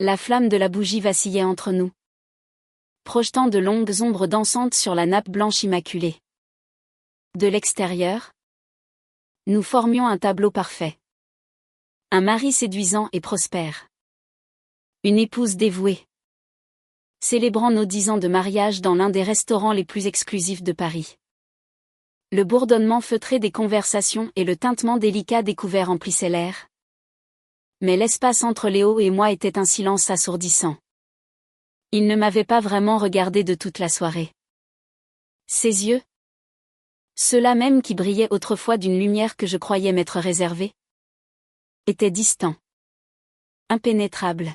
La flamme de la bougie vacillait entre nous, projetant de longues ombres dansantes sur la nappe blanche immaculée. De l'extérieur, nous formions un tableau parfait. Un mari séduisant et prospère. Une épouse dévouée. Célébrant nos 10 ans de mariage dans l'un des restaurants les plus exclusifs de Paris. Le bourdonnement feutré des conversations et le tintement délicat des couverts emplissaient l'air. Mais l'espace entre Léo et moi était un silence assourdissant. Il ne m'avait pas vraiment regardé de toute la soirée. Ses yeux, ceux-là même qui brillaient autrefois d'une lumière que je croyais m'être réservée, étaient distants. Impénétrables.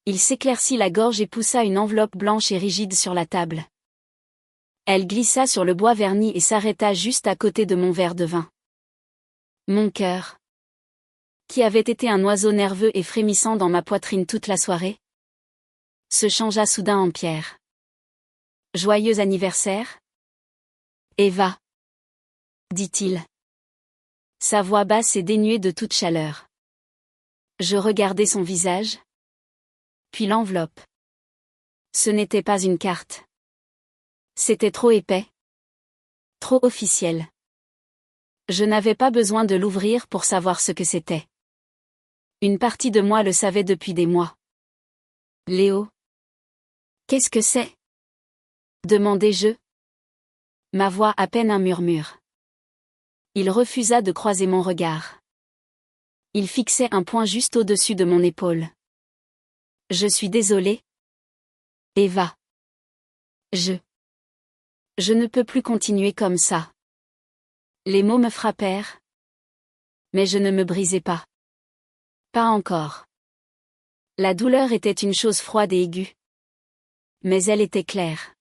Il s'éclaircit la gorge et poussa une enveloppe blanche et rigide sur la table. Elle glissa sur le bois verni et s'arrêta juste à côté de mon verre de vin. Mon cœur, qui avait été un oiseau nerveux et frémissant dans ma poitrine toute la soirée, se changea soudain en pierre. Joyeux anniversaire, Eva, dit-il. Sa voix basse et dénuée de toute chaleur. Je regardai son visage, puis l'enveloppe. Ce n'était pas une carte. C'était trop épais. Trop officiel. Je n'avais pas besoin de l'ouvrir pour savoir ce que c'était. Une partie de moi le savait depuis des mois. Léo. Qu'est-ce que c'est? Demandai-je. Ma voix à peine un murmure. Il refusa de croiser mon regard. Il fixait un point juste au-dessus de mon épaule. Je suis désolée. Eva. Je ne peux plus continuer comme ça. Les mots me frappèrent. Mais je ne me brisai pas. Pas encore. La douleur était une chose froide et aiguë. Mais elle était claire.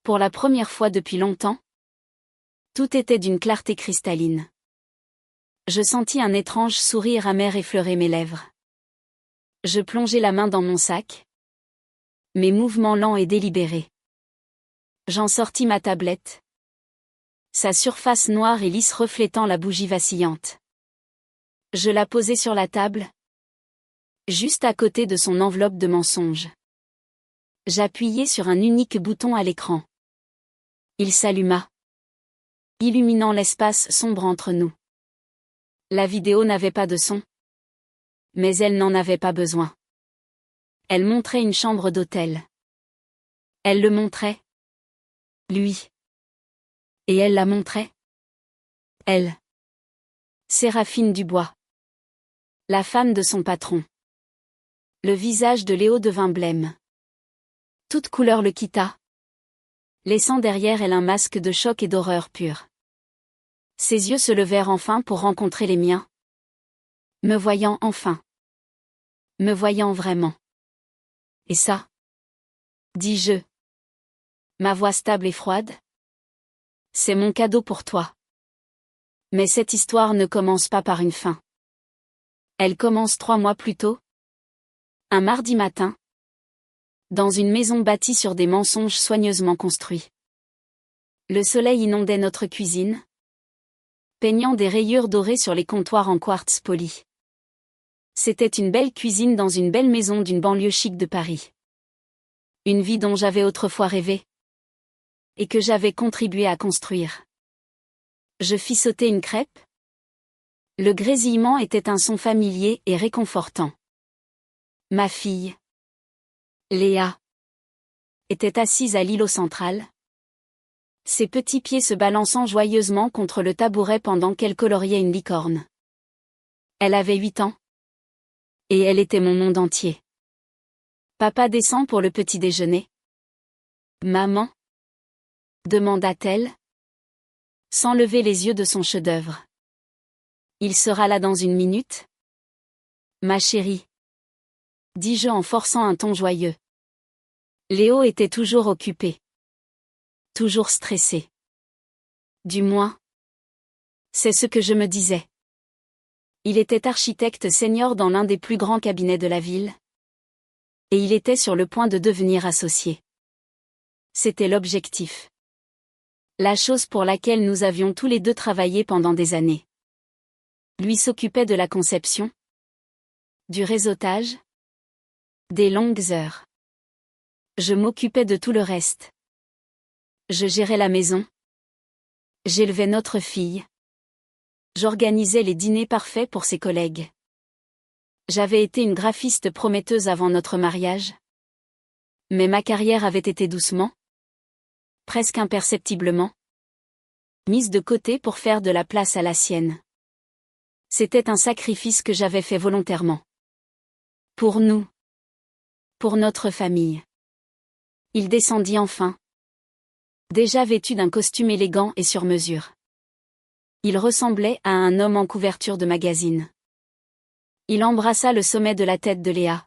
Pour la première fois depuis longtemps, tout était d'une clarté cristalline. Je sentis un étrange sourire amer effleurer mes lèvres. Je plongeai la main dans mon sac. Mes mouvements lents et délibérés. J'en sortis ma tablette. Sa surface noire et lisse reflétant la bougie vacillante. Je la posai sur la table, juste à côté de son enveloppe de mensonges. J'appuyai sur un unique bouton à l'écran. Il s'alluma, illuminant l'espace sombre entre nous. La vidéo n'avait pas de son. Mais elle n'en avait pas besoin. Elle montrait une chambre d'hôtel. Elle le montrait. Lui. Et elle la montrait. Elle. Séraphine Dubois. La femme de son patron. Le visage de Léo devint blême. Toute couleur le quitta, laissant derrière elle un masque de choc et d'horreur pure. Ses yeux se levèrent enfin pour rencontrer les miens. Me voyant enfin. Me voyant vraiment. Et ça? Dis-je. Ma voix stable et froide. C'est mon cadeau pour toi. Mais cette histoire ne commence pas par une fin. Elle commence 3 mois plus tôt. Un mardi matin. Dans une maison bâtie sur des mensonges soigneusement construits. Le soleil inondait notre cuisine, peignant des rayures dorées sur les comptoirs en quartz poli. C'était une belle cuisine dans une belle maison d'une banlieue chic de Paris. Une vie dont j'avais autrefois rêvé. Et que j'avais contribué à construire. Je fis sauter une crêpe. Le grésillement était un son familier et réconfortant. Ma fille, Léa, était assise à l'îlot central. Ses petits pieds se balançant joyeusement contre le tabouret pendant qu'elle coloriait une licorne. Elle avait 8 ans. Et elle était mon monde entier. Papa descend pour le petit déjeuner. Maman? Demanda-t-elle, sans lever les yeux de son chef-d'œuvre. Il sera là dans une minute? Ma chérie, dis-je en forçant un ton joyeux. Léo était toujours occupé. Toujours stressé. Du moins, c'est ce que je me disais. Il était architecte senior dans l'un des plus grands cabinets de la ville. Et il était sur le point de devenir associé. C'était l'objectif. La chose pour laquelle nous avions tous les deux travaillé pendant des années. Lui s'occupait de la conception, du réseautage, Des longues heures. Je m'occupais de tout le reste. Je gérais la maison. J'élevais notre fille. J'organisais les dîners parfaits pour ses collègues. J'avais été une graphiste prometteuse avant notre mariage. Mais ma carrière avait été doucement, presque imperceptiblement, mise de côté pour faire de la place à la sienne. C'était un sacrifice que j'avais fait volontairement. Pour nous. Pour notre famille. Il descendit enfin. Déjà vêtu d'un costume élégant et sur mesure. Il ressemblait à un homme en couverture de magazine. Il embrassa le sommet de la tête de Léa.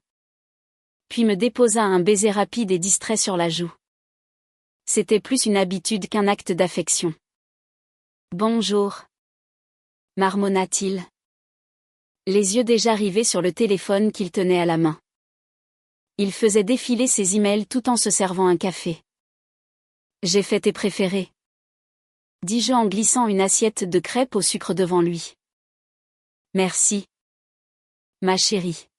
Puis me déposa un baiser rapide et distrait sur la joue. C'était plus une habitude qu'un acte d'affection. Bonjour, marmonna-t-il. Les yeux déjà rivés sur le téléphone qu'il tenait à la main. Il faisait défiler ses emails tout en se servant un café. J'ai fait tes préférés, dis-je en glissant une assiette de crêpes au sucre devant lui. Merci, ma chérie.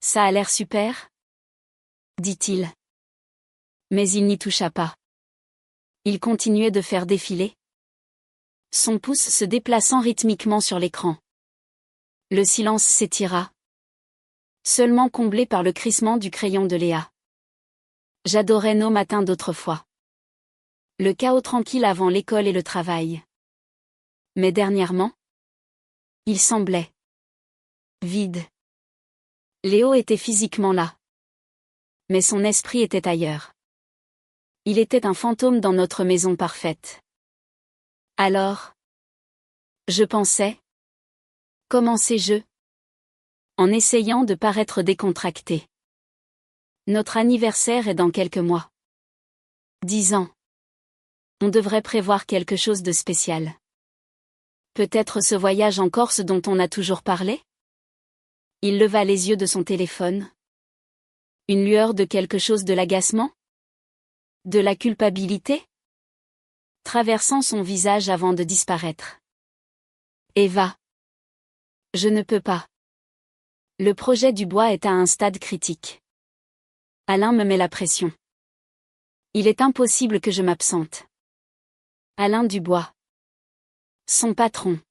Ça a l'air super, dit-il. Mais il n'y toucha pas. Il continuait de faire défiler. Son pouce se déplaçant rythmiquement sur l'écran. Le silence s'étira. Seulement comblé par le crissement du crayon de Léa. J'adorais nos matins d'autrefois. Le chaos tranquille avant l'école et le travail. Mais dernièrement, il semblait vide. Léo était physiquement là. Mais son esprit était ailleurs. Il était un fantôme dans notre maison parfaite. Alors, je pensais, commençai-je, en essayant de paraître décontracté. Notre anniversaire est dans quelques mois. 10 ans. On devrait prévoir quelque chose de spécial. Peut-être ce voyage en Corse dont on a toujours parlé? Il leva les yeux de son téléphone. Une lueur de quelque chose de l'agacement? De la culpabilité? Traversant son visage avant de disparaître. Eva. Je ne peux pas. Le projet du bois est à un stade critique. Alain me met la pression. Il est impossible que je m'absente. Alain Dubois. Son patron.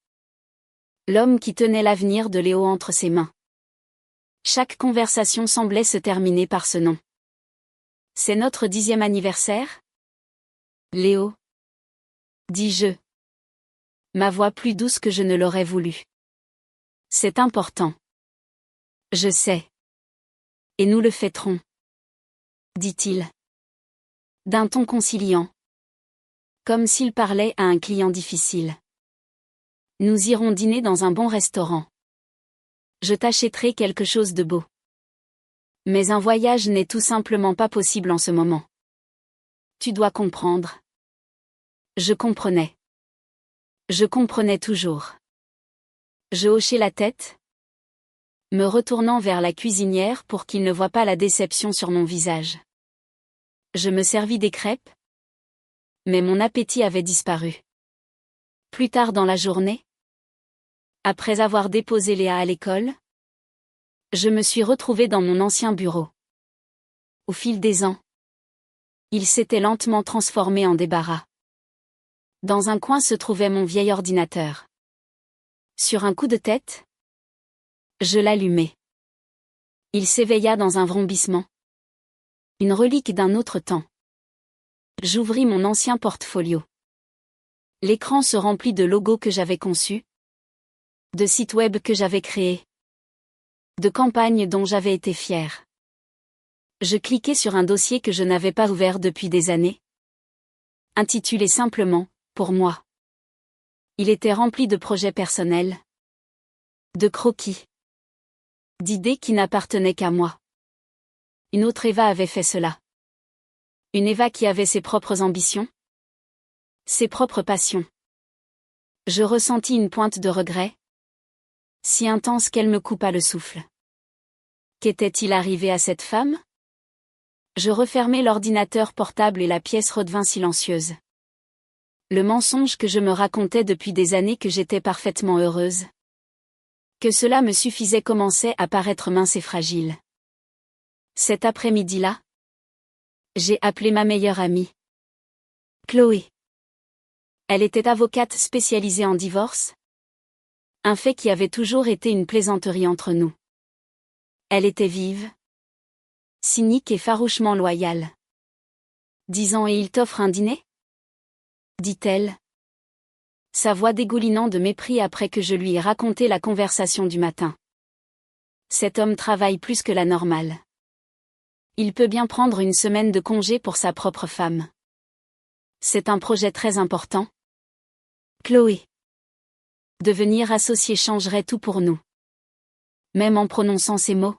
L'homme qui tenait l'avenir de Léo entre ses mains. Chaque conversation semblait se terminer par ce nom. C'est notre 10e anniversaire? Léo. Dis-je. Ma voix plus douce que je ne l'aurais voulu. C'est important. Je sais. Et nous le fêterons. Dit-il. D'un ton conciliant. Comme s'il parlait à un client difficile. Nous irons dîner dans un bon restaurant. Je t'achèterai quelque chose de beau. Mais un voyage n'est tout simplement pas possible en ce moment. Tu dois comprendre. Je comprenais. Je comprenais toujours. Je hochai la tête, me retournant vers la cuisinière pour qu'il ne voie pas la déception sur mon visage. Je me servis des crêpes, mais mon appétit avait disparu. Plus tard dans la journée, après avoir déposé Léa à l'école, je me suis retrouvée dans mon ancien bureau. Au fil des ans, il s'était lentement transformé en débarras. Dans un coin se trouvait mon vieil ordinateur. Sur un coup de tête, je l'allumai. Il s'éveilla dans un vrombissement. Une relique d'un autre temps. J'ouvris mon ancien portfolio. L'écran se remplit de logos que j'avais conçus, de sites web que j'avais créés, de campagnes dont j'avais été fière. Je cliquai sur un dossier que je n'avais pas ouvert depuis des années, intitulé simplement « Pour moi ». Il était rempli de projets personnels, de croquis, d'idées qui n'appartenaient qu'à moi. Une autre Eva avait fait cela. Une Eva qui avait ses propres ambitions, ses propres passions. Je ressentis une pointe de regret, si intense qu'elle me coupa le souffle. Qu'était-il arrivé à cette femme? Je refermai l'ordinateur portable et la pièce redevint silencieuse. Le mensonge que je me racontais depuis des années que j'étais parfaitement heureuse. Que cela me suffisait commençait à paraître mince et fragile. Cet après-midi-là, j'ai appelé ma meilleure amie, Chloé. Elle était avocate spécialisée en divorce. Un fait qui avait toujours été une plaisanterie entre nous. Elle était vive, cynique et farouchement loyale. 10 ans et il t'offre un dîner ? Dit-elle. Sa voix dégoulinant de mépris après que je lui ai raconté la conversation du matin. Cet homme travaille plus que la normale. Il peut bien prendre une semaine de congé pour sa propre femme. C'est un projet très important. Chloé. Devenir associé changerait tout pour nous. Même en prononçant ces mots.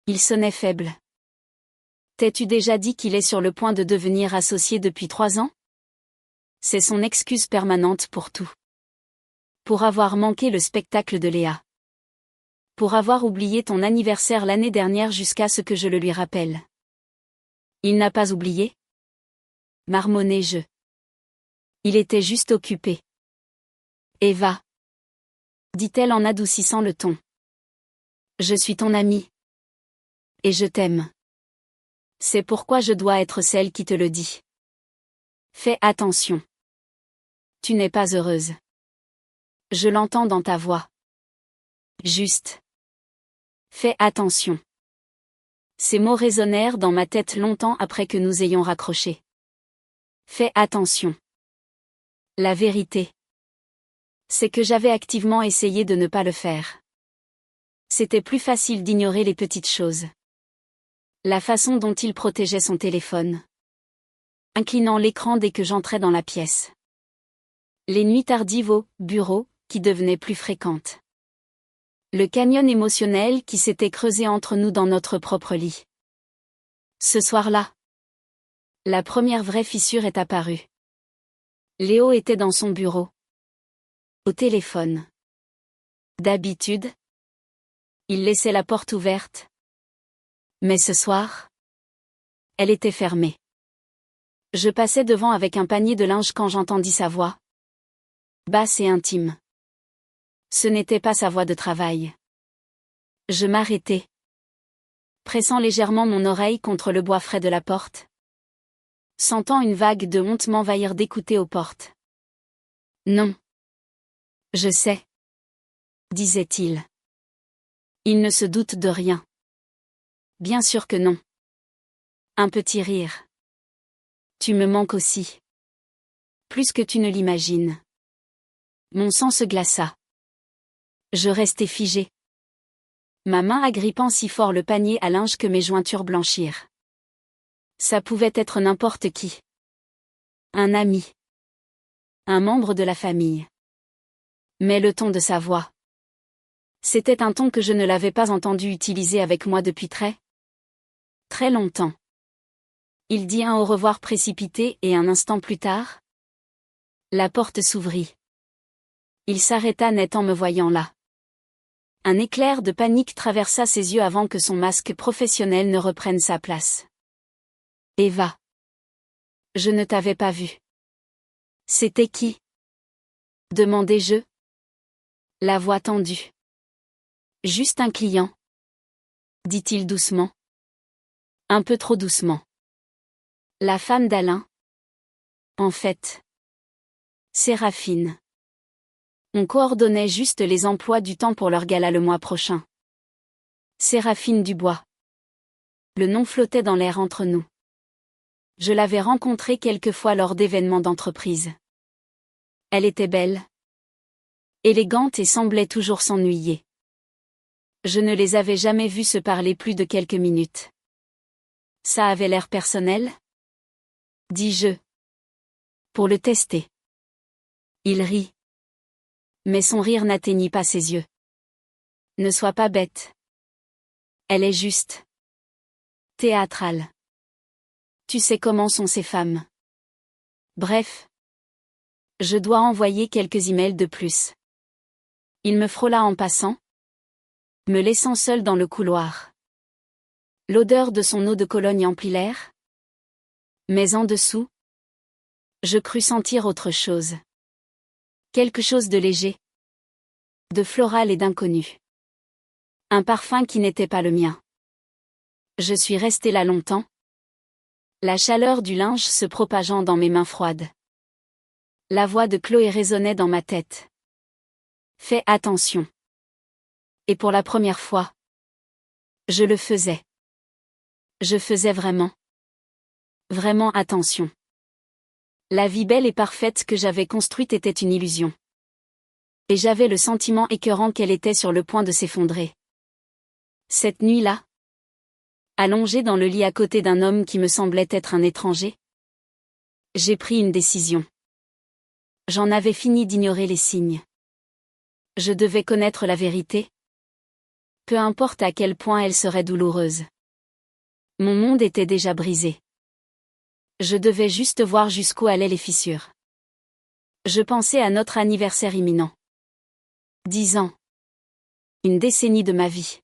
Il sonnait faible. T'es-tu déjà dit qu'il est sur le point de devenir associé depuis 3 ans ? C'est son excuse permanente pour tout. Pour avoir manqué le spectacle de Léa. Pour avoir oublié ton anniversaire l'année dernière jusqu'à ce que je le lui rappelle. Il n'a pas oublié ? Marmonnai-je. Il était juste occupé. Eva. Dit-elle en adoucissant le ton. Je suis ton amie. Et je t'aime. C'est pourquoi je dois être celle qui te le dit. Fais attention. Tu n'es pas heureuse. Je l'entends dans ta voix. Juste. Fais attention. Ces mots résonnèrent dans ma tête longtemps après que nous ayons raccroché. Fais attention. La vérité, c'est que j'avais activement essayé de ne pas le faire. C'était plus facile d'ignorer les petites choses. La façon dont il protégeait son téléphone. Inclinant l'écran dès que j'entrais dans la pièce. Les nuits tardives au bureau, qui devenaient plus fréquentes. Le canyon émotionnel qui s'était creusé entre nous dans notre propre lit. Ce soir-là, la première vraie fissure est apparue. Léo était dans son bureau. Au téléphone. D'habitude, il laissait la porte ouverte. Mais ce soir, elle était fermée. Je passais devant avec un panier de linge quand j'entendis sa voix. Basse et intime. Ce n'était pas sa voix de travail. Je m'arrêtai. Pressant légèrement mon oreille contre le bois frais de la porte. Sentant une vague de honte m'envahir d'écouter aux portes. Non. Je sais. Disait-il. Il ne se doute de rien. Bien sûr que non. Un petit rire. Tu me manques aussi. Plus que tu ne l'imagines. Mon sang se glaça. Je restai figé. Ma main agrippant si fort le panier à linge que mes jointures blanchirent. Ça pouvait être n'importe qui. Un ami. Un membre de la famille. Mais le ton de sa voix. C'était un ton que je ne l'avais pas entendu utiliser avec moi depuis très longtemps. Il dit un au revoir précipité et un instant plus tard, la porte s'ouvrit. Il s'arrêta net en me voyant là. Un éclair de panique traversa ses yeux avant que son masque professionnel ne reprenne sa place. Eva. Je ne t'avais pas vue. C'était qui ? Demandai-je. La voix tendue. Juste un client. Dit-il doucement. Un peu trop doucement. La femme d'Alain. En fait. Séraphine. On coordonnait juste les emplois du temps pour leur gala le mois prochain. Séraphine Dubois. Le nom flottait dans l'air entre nous. Je l'avais rencontrée quelques fois lors d'événements d'entreprise. Elle était belle. Élégante et semblait toujours s'ennuyer. Je ne les avais jamais vus se parler plus de quelques minutes. Ça avait l'air personnel ? Dis-je. Pour le tester. Il rit. Mais son rire n'atteignit pas ses yeux. Ne sois pas bête. Elle est juste. Théâtrale. Tu sais comment sont ces femmes. Bref. Je dois envoyer quelques emails de plus. Il me frôla en passant, me laissant seul dans le couloir. L'odeur de son eau de Cologne emplit l'air. Mais en dessous, je crus sentir autre chose. Quelque chose de léger, de floral et d'inconnu. Un parfum qui n'était pas le mien. Je suis restée là longtemps, la chaleur du linge se propageant dans mes mains froides. La voix de Chloé résonnait dans ma tête. Fais attention. Et pour la première fois, je le faisais. Je faisais vraiment attention. La vie belle et parfaite que j'avais construite était une illusion. Et j'avais le sentiment écœurant qu'elle était sur le point de s'effondrer. Cette nuit-là, allongée dans le lit à côté d'un homme qui me semblait être un étranger, j'ai pris une décision. J'en avais fini d'ignorer les signes. Je devais connaître la vérité. Peu importe à quel point elle serait douloureuse. Mon monde était déjà brisé. Je devais juste voir jusqu'où allaient les fissures. Je pensais à notre anniversaire imminent. 10 ans. Une décennie de ma vie.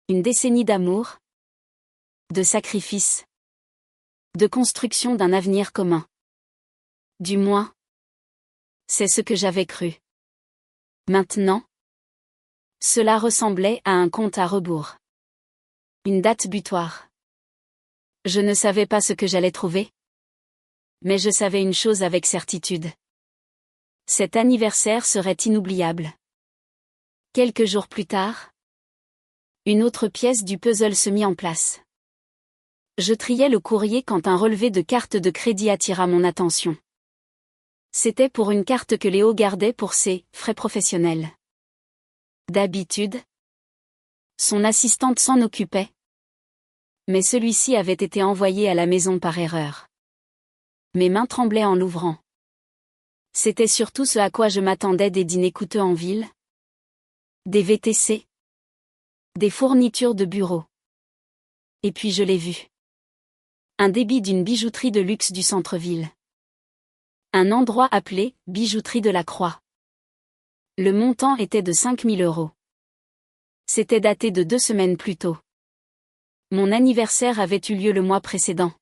Une décennie d'amour, de sacrifice, de construction d'un avenir commun. Du moins, c'est ce que j'avais cru. Maintenant, cela ressemblait à un compte à rebours. Une date butoir. Je ne savais pas ce que j'allais trouver. Mais je savais une chose avec certitude. Cet anniversaire serait inoubliable. Quelques jours plus tard, une autre pièce du puzzle se mit en place. Je triais le courrier quand un relevé de carte de crédit attira mon attention. C'était pour une carte que Léo gardait pour ses frais professionnels. D'habitude, son assistante s'en occupait. Mais celui-ci avait été envoyé à la maison par erreur. Mes mains tremblaient en l'ouvrant. C'était surtout ce à quoi je m'attendais des dîners coûteux en ville. Des VTC. Des fournitures de bureau. Et puis je l'ai vu. Un débit d'une bijouterie de luxe du centre-ville. Un endroit appelé « Bijouterie de la Croix ». Le montant était de 5 000 €. C'était daté de 2 semaines plus tôt. Mon anniversaire avait eu lieu le mois précédent.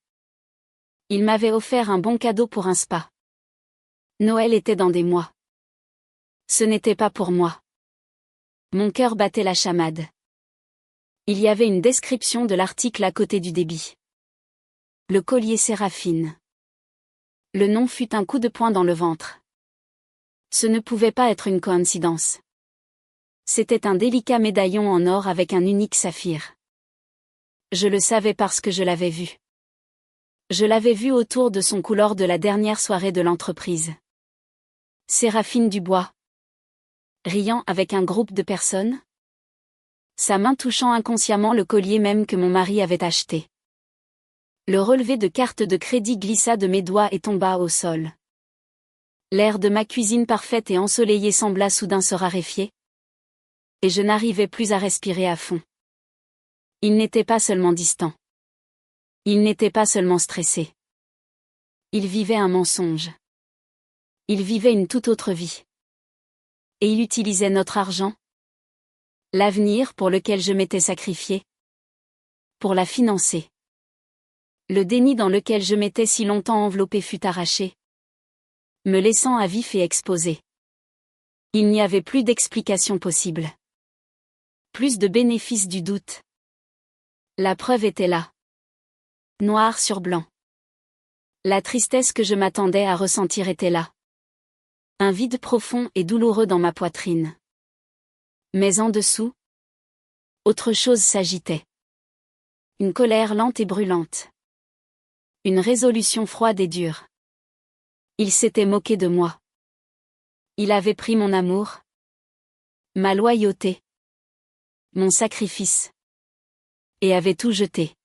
Il m'avait offert un bon cadeau pour un spa. Noël était dans des mois. Ce n'était pas pour moi. Mon cœur battait la chamade. Il y avait une description de l'article à côté du débit. Le collier Séraphine. Le nom fut un coup de poing dans le ventre. Ce ne pouvait pas être une coïncidence. C'était un délicat médaillon en or avec un unique saphir. Je le savais parce que je l'avais vu. Je l'avais vu autour de son cou lors de la dernière soirée de l'entreprise. Séraphine Dubois. Riant avec un groupe de personnes. Sa main touchant inconsciemment le collier même que mon mari avait acheté. Le relevé de carte de crédit glissa de mes doigts et tomba au sol. L'air de ma cuisine parfaite et ensoleillée sembla soudain se raréfier. Et je n'arrivais plus à respirer à fond. Il n'était pas seulement distant. Il n'était pas seulement stressé. Il vivait un mensonge. Il vivait une toute autre vie. Et il utilisait notre argent. L'avenir pour lequel je m'étais sacrifié. Pour la financer. Le déni dans lequel je m'étais si longtemps enveloppé fut arraché. Me laissant à vif et exposé. Il n'y avait plus d'explication possible. Plus de bénéfice du doute. La preuve était là. Noir sur blanc. La tristesse que je m'attendais à ressentir était là. Un vide profond et douloureux dans ma poitrine. Mais en dessous, autre chose s'agitait. Une colère lente et brûlante. Une résolution froide et dure. Il s'était moqué de moi. Il avait pris mon amour. Ma loyauté. Mon sacrifice. Et avait tout jeté.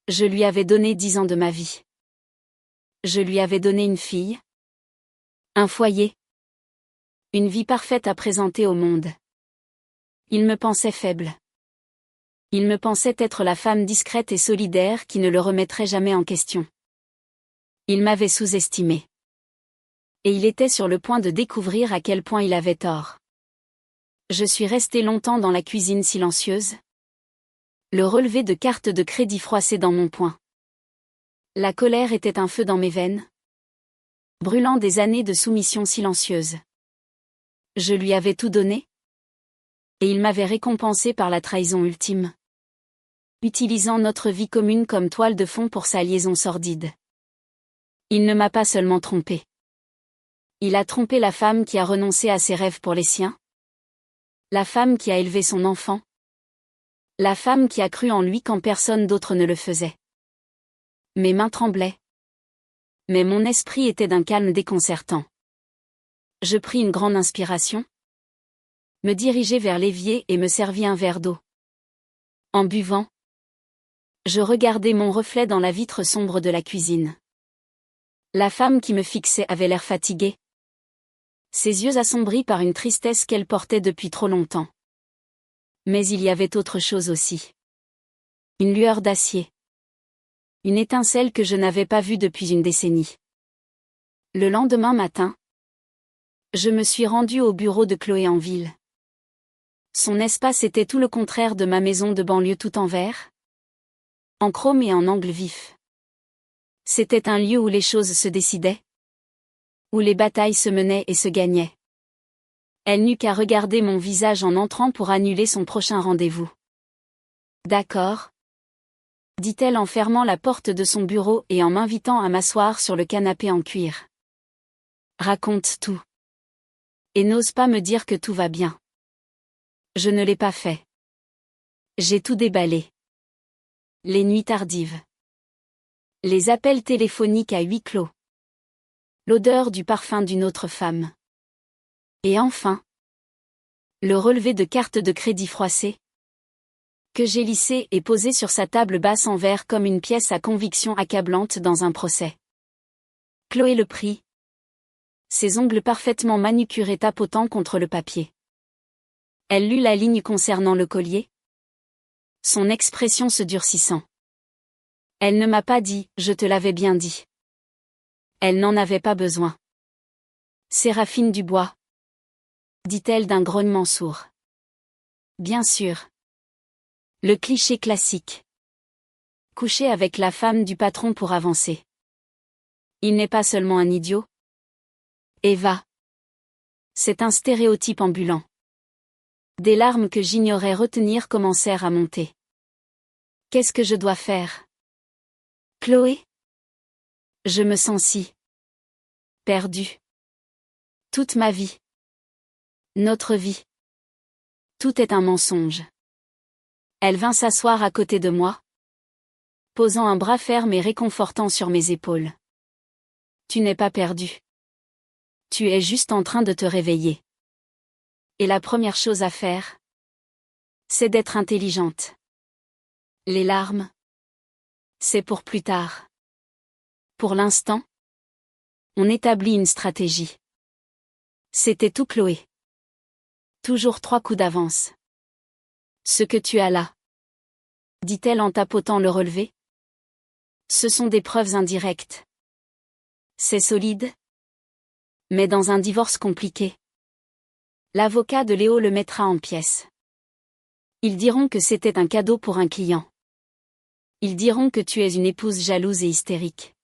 Je lui avais donné 10 ans de ma vie. Je lui avais donné une fille. Un foyer. Une vie parfaite à présenter au monde. Il me pensait faible. Il me pensait être la femme discrète et solidaire qui ne le remettrait jamais en question. Il m'avait sous-estimé. Et il était sur le point de découvrir à quel point il avait tort. Je suis restée longtemps dans la cuisine silencieuse. Le relevé de carte de crédit froissé dans mon poing. La colère était un feu dans mes veines. Brûlant des années de soumission silencieuse. Je lui avais tout donné. Et il m'avait récompensé par la trahison ultime. utilisant notre vie commune comme toile de fond pour sa liaison sordide. Il ne m'a pas seulement trompé. Il a trompé la femme qui a renoncé à ses rêves pour les siens. La femme qui a élevé son enfant. La femme qui a cru en lui quand personne d'autre ne le faisait. Mes mains tremblaient. Mais mon esprit était d'un calme déconcertant. Je pris une grande inspiration, me dirigeai vers l'évier et me servis un verre d'eau. En buvant, je regardais mon reflet dans la vitre sombre de la cuisine. La femme qui me fixait avait l'air fatiguée. Ses yeux assombris par une tristesse qu'elle portait depuis trop longtemps. Mais il y avait autre chose aussi. Une lueur d'acier. Une étincelle que je n'avais pas vue depuis une décennie. Le lendemain matin, je me suis rendue au bureau de Chloé en ville. Son espace était tout le contraire de ma maison de banlieue tout en verre, en chrome et en angle vif. C'était un lieu où les choses se décidaient, où les batailles se menaient et se gagnaient. Elle n'eut qu'à regarder mon visage en entrant pour annuler son prochain rendez-vous. D'accord, dit-elle en fermant la porte de son bureau et en m'invitant à m'asseoir sur le canapé en cuir. Raconte tout. Et n'ose pas me dire que tout va bien. Je ne l'ai pas fait. J'ai tout déballé. Les nuits tardives. Les appels téléphoniques à huis clos. L'odeur du parfum d'une autre femme. Et enfin, le relevé de carte de crédit froissée, que j'ai lissé et posé sur sa table basse en verre comme une pièce à conviction accablante dans un procès. Chloé le prit. Ses ongles parfaitement manucurés tapotant contre le papier. Elle lut la ligne concernant le collier. Son expression se durcissant. Elle ne m'a pas dit « je te l'avais bien dit ». Elle n'en avait pas besoin. Séraphine Dubois, dit-elle d'un grognement sourd. Bien sûr. Le cliché classique. Coucher avec la femme du patron pour avancer. Il n'est pas seulement un idiot. Eva. C'est un stéréotype ambulant. Des larmes que j'ignorais retenir commencèrent à monter. Qu'est-ce que je dois faire? Chloé? Je me sens si perdue. Toute ma vie. Notre vie. Tout est un mensonge. Elle vint s'asseoir à côté de moi, posant un bras ferme et réconfortant sur mes épaules. Tu n'es pas perdu. Tu es juste en train de te réveiller. Et la première chose à faire, c'est d'être intelligente. Les larmes, c'est pour plus tard. Pour l'instant, on établit une stratégie. C'était tout Chloé. Toujours 3 coups d'avance. Ce que tu as là, dit-elle en tapotant le relevé. Ce sont des preuves indirectes. C'est solide. Mais dans un divorce compliqué, l'avocat de Léo le mettra en pièces. Ils diront que c'était un cadeau pour un client. Ils diront que tu es une épouse jalouse et hystérique.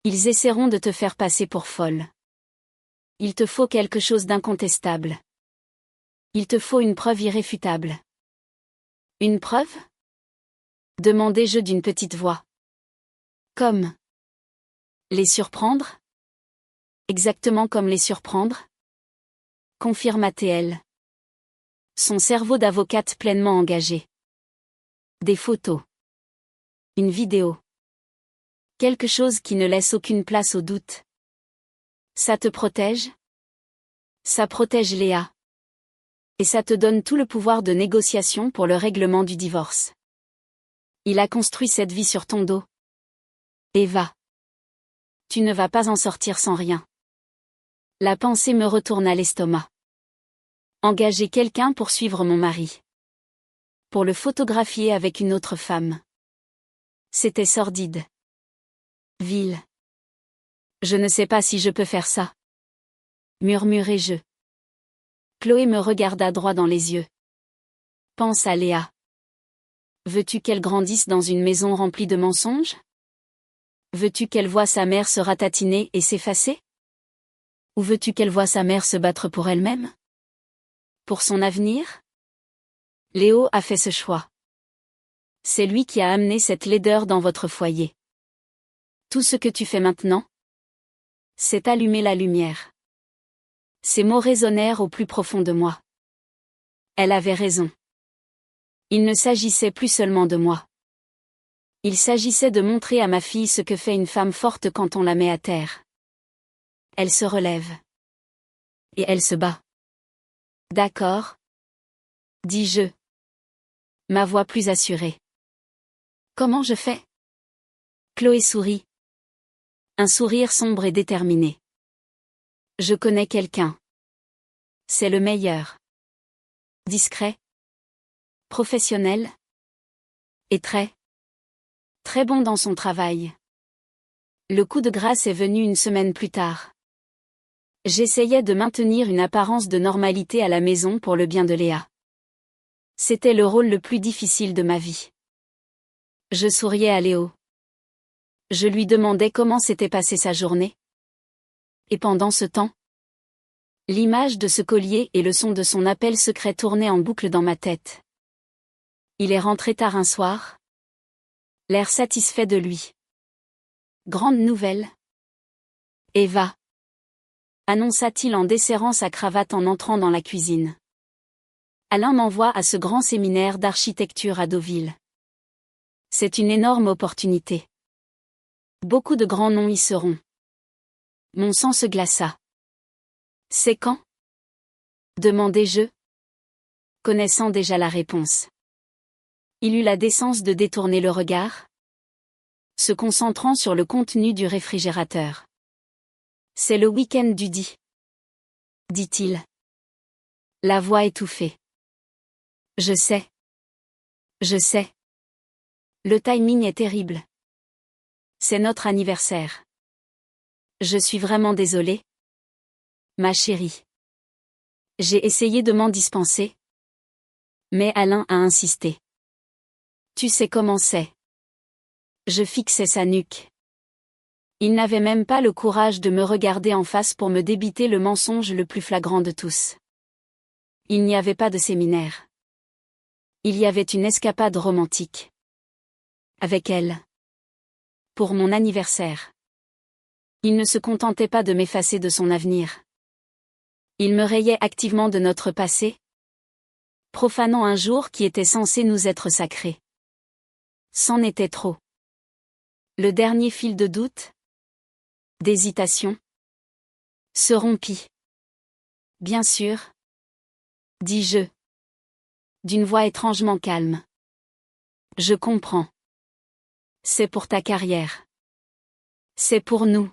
Ils essaieront de te faire passer pour folle. Il te faut quelque chose d'incontestable. Il te faut une preuve irréfutable. Une preuve? Demandai-je d'une petite voix. Comme les surprendre? Exactement comme les surprendre? Confirma-t-elle. Son cerveau d'avocate pleinement engagé. Des photos. Une vidéo. Quelque chose qui ne laisse aucune place au doute. Ça te protège? Ça protège Léa. Et ça te donne tout le pouvoir de négociation pour le règlement du divorce. Il a construit cette vie sur ton dos. Eva. Tu ne vas pas en sortir sans rien. La pensée me retourne à l'estomac. Engager quelqu'un pour suivre mon mari. Pour le photographier avec une autre femme. C'était sordide. Vil. Je ne sais pas si je peux faire ça. Murmurai-je. Chloé me regarda droit dans les yeux. Pense à Léa. Veux-tu qu'elle grandisse dans une maison remplie de mensonges? Veux-tu qu'elle voie sa mère se ratatiner et s'effacer? Ou veux-tu qu'elle voie sa mère se battre pour elle-même? Pour son avenir? Léo a fait ce choix. C'est lui qui a amené cette laideur dans votre foyer. Tout ce que tu fais maintenant, c'est allumer la lumière. Ces mots résonnèrent au plus profond de moi. Elle avait raison. Il ne s'agissait plus seulement de moi. Il s'agissait de montrer à ma fille ce que fait une femme forte quand on la met à terre. Elle se relève. Et elle se bat. D'accord, dis-je. Ma voix plus assurée. Comment je fais? Chloé sourit. Un sourire sombre et déterminé. Je connais quelqu'un. C'est le meilleur. Discret. Professionnel. Et très bon dans son travail. Le coup de grâce est venu une semaine plus tard. J'essayais de maintenir une apparence de normalité à la maison pour le bien de Léa. C'était le rôle le plus difficile de ma vie. Je souriais à Léo. Je lui demandais comment s'était passée sa journée. Et pendant ce temps, l'image de ce collier et le son de son appel secret tournaient en boucle dans ma tête. Il est rentré tard un soir. L'air satisfait de lui. Grande nouvelle. Eva, annonça-t-il en desserrant sa cravate en entrant dans la cuisine. Alain m'envoie à ce grand séminaire d'architecture à Deauville. C'est une énorme opportunité. Beaucoup de grands noms y seront. Mon sang se glaça. C'est quand? Demandai-je, connaissant déjà la réponse. Il eut la décence de détourner le regard, se concentrant sur le contenu du réfrigérateur. C'est le week-end du 10. Dit-il. La voix étouffée. Je sais. Je sais. Le timing est terrible. C'est notre anniversaire. Je suis vraiment désolée. Ma chérie. J'ai essayé de m'en dispenser. Mais Alain a insisté. Tu sais comment c'est. Je fixais sa nuque. Il n'avait même pas le courage de me regarder en face pour me débiter le mensonge le plus flagrant de tous. Il n'y avait pas de séminaire. Il y avait une escapade romantique. Avec elle. Pour mon anniversaire. Il ne se contentait pas de m'effacer de son avenir. Il me rayait activement de notre passé, profanant un jour qui était censé nous être sacré. C'en était trop. Le dernier fil de doute, d'hésitation, se rompit. Bien sûr, dis-je, d'une voix étrangement calme. Je comprends. C'est pour ta carrière. C'est pour nous.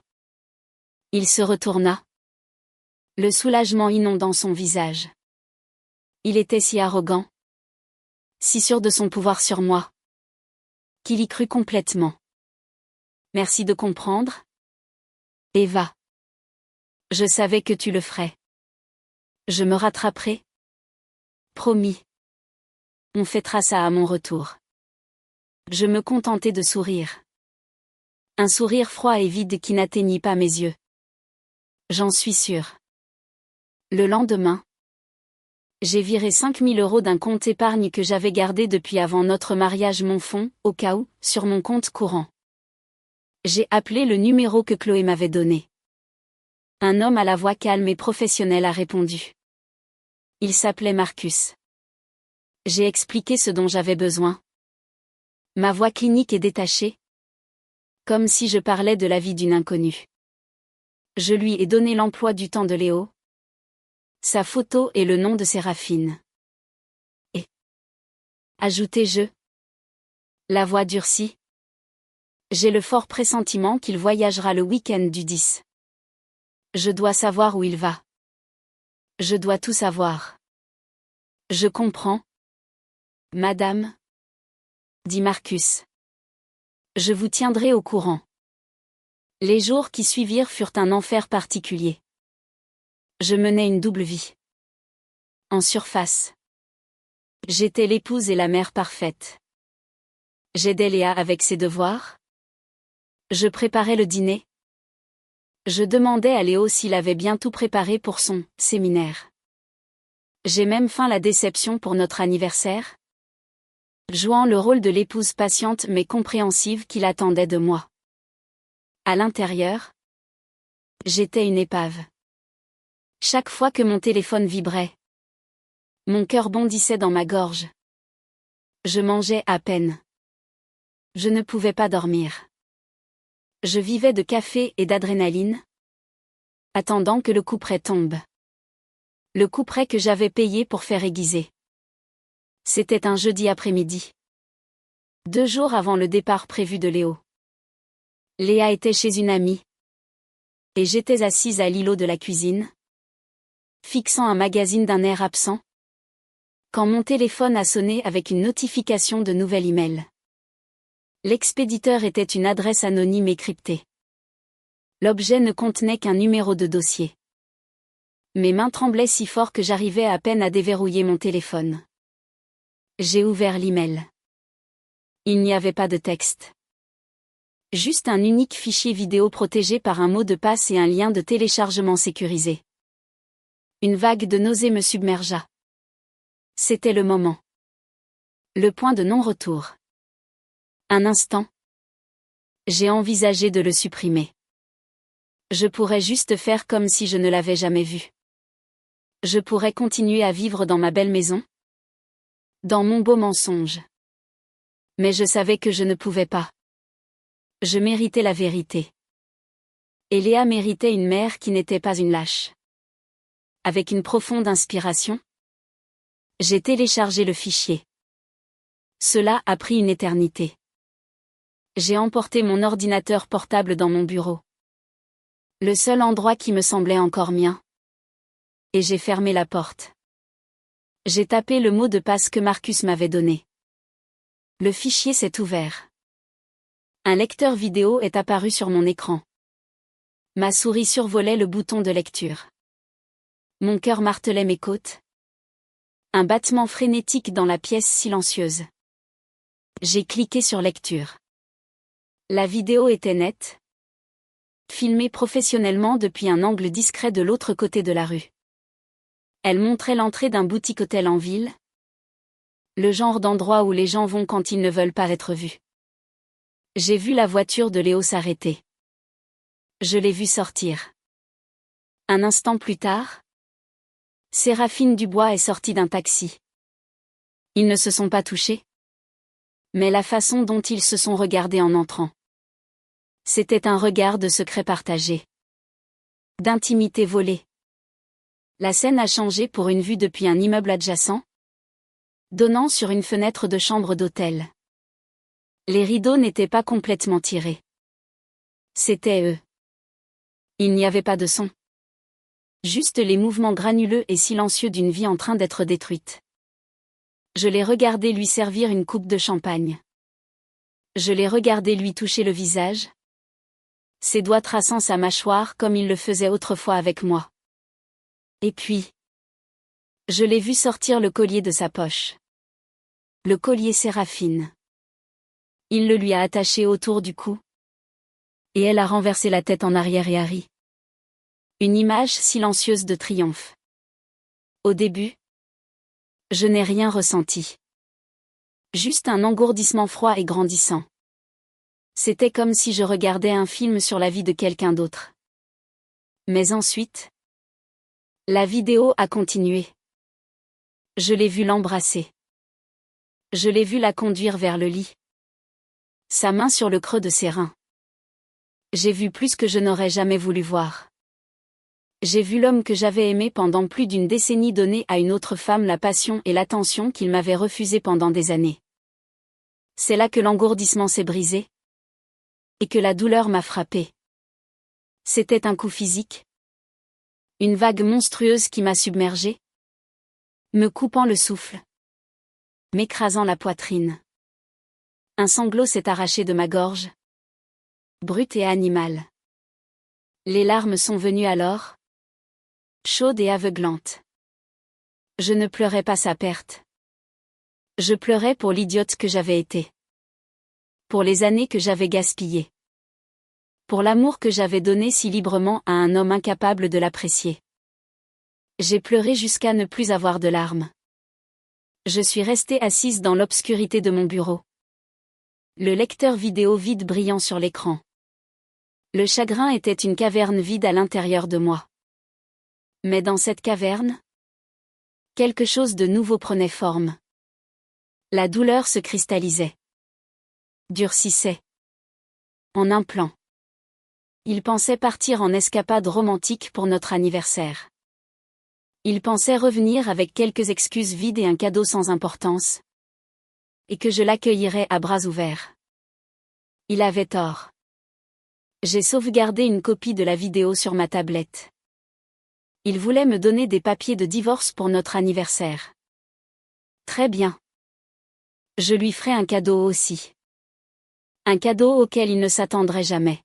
Il se retourna. Le soulagement inondant son visage. Il était si arrogant. Si sûr de son pouvoir sur moi. Qu'il y crut complètement. Merci de comprendre. Eva. Je savais que tu le ferais. Je me rattraperai. Promis. On fêtera ça à mon retour. Je me contentai de sourire. Un sourire froid et vide qui n'atteignit pas mes yeux. J'en suis sûre. Le lendemain, j'ai viré 5 000 € d'un compte épargne que j'avais gardé depuis avant notre mariage mon fonds, au cas où, sur mon compte courant. J'ai appelé le numéro que Chloé m'avait donné. Un homme à la voix calme et professionnelle a répondu. Il s'appelait Marcus. J'ai expliqué ce dont j'avais besoin. Ma voix clinique et détachée. Comme si je parlais de la vie d'une inconnue. Je lui ai donné l'emploi du temps de Léo, sa photo et le nom de Séraphine. Et ajoutai-je, la voix durcie. J'ai le fort pressentiment qu'il voyagera le week-end du 10. Je dois savoir où il va. Je dois tout savoir. Je comprends. Madame, dit Marcus. Je vous tiendrai au courant. Les jours qui suivirent furent un enfer particulier. Je menais une double vie. En surface. J'étais l'épouse et la mère parfaite. J'aidais Léa avec ses devoirs. Je préparais le dîner. Je demandais à Léo s'il avait bien tout préparé pour son séminaire. J'ai même feint la déception pour notre anniversaire. jouant le rôle de l'épouse patiente mais compréhensive qu'il attendait de moi. À l'intérieur, j'étais une épave. Chaque fois que mon téléphone vibrait, mon cœur bondissait dans ma gorge. Je mangeais à peine. Je ne pouvais pas dormir. Je vivais de café et d'adrénaline, attendant que le couperet tombe. Le couperet que j'avais payé pour faire aiguiser. C'était un jeudi après-midi. 2 jours avant le départ prévu de Léo. Léa était chez une amie. Et j'étais assise à l'îlot de la cuisine, fixant un magazine d'un air absent, quand mon téléphone a sonné avec une notification de nouvel email. L'expéditeur était une adresse anonyme et cryptée. L'objet ne contenait qu'un numéro de dossier. Mes mains tremblaient si fort que j'arrivais à peine à déverrouiller mon téléphone. J'ai ouvert l'email. Il n'y avait pas de texte. Juste un unique fichier vidéo protégé par un mot de passe et un lien de téléchargement sécurisé. Une vague de nausée me submergea. C'était le moment. Le point de non-retour. Un instant. J'ai envisagé de le supprimer. Je pourrais juste faire comme si je ne l'avais jamais vu. Je pourrais continuer à vivre dans ma belle maison. Dans mon beau mensonge. Mais je savais que je ne pouvais pas. Je méritais la vérité. Et Léa méritait une mère qui n'était pas une lâche. Avec une profonde inspiration, j'ai téléchargé le fichier. Cela a pris une éternité. J'ai emporté mon ordinateur portable dans mon bureau. Le seul endroit qui me semblait encore mien. Et j'ai fermé la porte. J'ai tapé le mot de passe que Marcus m'avait donné. Le fichier s'est ouvert. Un lecteur vidéo est apparu sur mon écran. Ma souris survolait le bouton de lecture. Mon cœur martelait mes côtes. Un battement frénétique dans la pièce silencieuse. J'ai cliqué sur lecture. La vidéo était nette. Filmée professionnellement depuis un angle discret de l'autre côté de la rue. Elle montrait l'entrée d'un boutique-hôtel en ville. Le genre d'endroit où les gens vont quand ils ne veulent pas être vus. J'ai vu la voiture de Léo s'arrêter. Je l'ai vu sortir. Un instant plus tard, Séraphine Dubois est sortie d'un taxi. Ils ne se sont pas touchés. Mais la façon dont ils se sont regardés en entrant. C'était un regard de secret partagé. D'intimité volée. La scène a changé pour une vue depuis un immeuble adjacent, donnant sur une fenêtre de chambre d'hôtel. Les rideaux n'étaient pas complètement tirés. C'étaient eux. Il n'y avait pas de son. Juste les mouvements granuleux et silencieux d'une vie en train d'être détruite. Je l'ai regardé lui servir une coupe de champagne. Je l'ai regardé lui toucher le visage. Ses doigts traçant sa mâchoire comme il le faisait autrefois avec moi. Et puis, je l'ai vu sortir le collier de sa poche. Le collier Séraphine. Il le lui a attaché autour du cou. Et elle a renversé la tête en arrière et a ri. Une image silencieuse de triomphe. Au début, je n'ai rien ressenti. Juste un engourdissement froid et grandissant. C'était comme si je regardais un film sur la vie de quelqu'un d'autre. Mais ensuite, la vidéo a continué. Je l'ai vu l'embrasser. Je l'ai vu la conduire vers le lit. Sa main sur le creux de ses reins. J'ai vu plus que je n'aurais jamais voulu voir. J'ai vu l'homme que j'avais aimé pendant plus d'une décennie donner à une autre femme la passion et l'attention qu'il m'avait refusée pendant des années. C'est là que l'engourdissement s'est brisé. Et que la douleur m'a frappé. C'était un coup physique. Une vague monstrueuse qui m'a submergé. Me coupant le souffle. M'écrasant la poitrine. Un sanglot s'est arraché de ma gorge. Brut et animal. Les larmes sont venues alors. Chaudes et aveuglantes. Je ne pleurais pas sa perte. Je pleurais pour l'idiote que j'avais été. Pour les années que j'avais gaspillées. Pour l'amour que j'avais donné si librement à un homme incapable de l'apprécier. J'ai pleuré jusqu'à ne plus avoir de larmes. Je suis restée assise dans l'obscurité de mon bureau. Le lecteur vidéo vide brillant sur l'écran. Le chagrin était une caverne vide à l'intérieur de moi. Mais dans cette caverne, quelque chose de nouveau prenait forme. La douleur se cristallisait. Durcissait. En un plan. Il pensait partir en escapade romantique pour notre anniversaire. Il pensait revenir avec quelques excuses vides et un cadeau sans importance. Et que je l'accueillerais à bras ouverts. Il avait tort. J'ai sauvegardé une copie de la vidéo sur ma tablette. Il voulait me donner des papiers de divorce pour notre anniversaire. Très bien. Je lui ferai un cadeau aussi. Un cadeau auquel il ne s'attendrait jamais.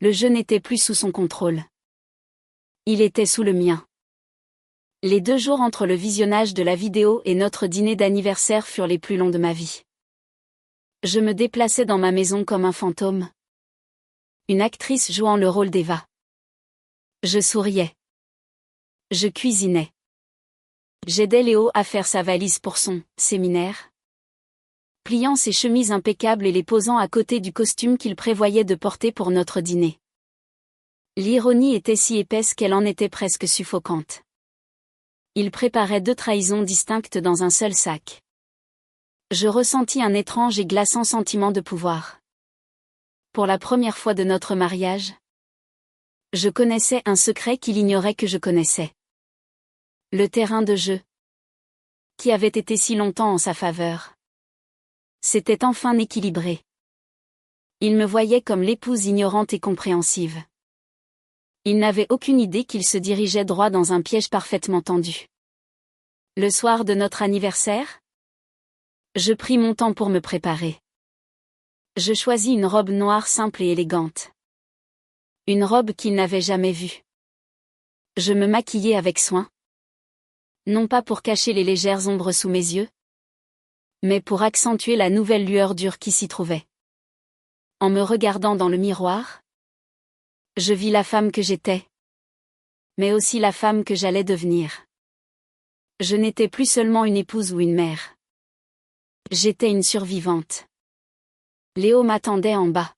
Le jeu n'était plus sous son contrôle. Il était sous le mien. Les 2 jours entre le visionnage de la vidéo et notre dîner d'anniversaire furent les plus longs de ma vie. Je me déplaçais dans ma maison comme un fantôme. Une actrice jouant le rôle d'Eva. Je souriais. Je cuisinais. J'aidais Léo à faire sa valise pour son séminaire. Pliant ses chemises impeccables et les posant à côté du costume qu'il prévoyait de porter pour notre dîner. L'ironie était si épaisse qu'elle en était presque suffocante. Il préparait 2 trahisons distinctes dans un seul sac. Je ressentis un étrange et glaçant sentiment de pouvoir. Pour la première fois de notre mariage, je connaissais un secret qu'il ignorait que je connaissais. Le terrain de jeu, qui avait été si longtemps en sa faveur, s'était enfin équilibré. Il me voyait comme l'épouse ignorante et compréhensive. Il n'avait aucune idée qu'il se dirigeait droit dans un piège parfaitement tendu. Le soir de notre anniversaire, je pris mon temps pour me préparer. Je choisis une robe noire simple et élégante. Une robe qu'il n'avait jamais vue. Je me maquillai avec soin. Non pas pour cacher les légères ombres sous mes yeux, mais pour accentuer la nouvelle lueur dure qui s'y trouvait. En me regardant dans le miroir, je vis la femme que j'étais, mais aussi la femme que j'allais devenir. Je n'étais plus seulement une épouse ou une mère. J'étais une survivante. Léo m'attendait en bas.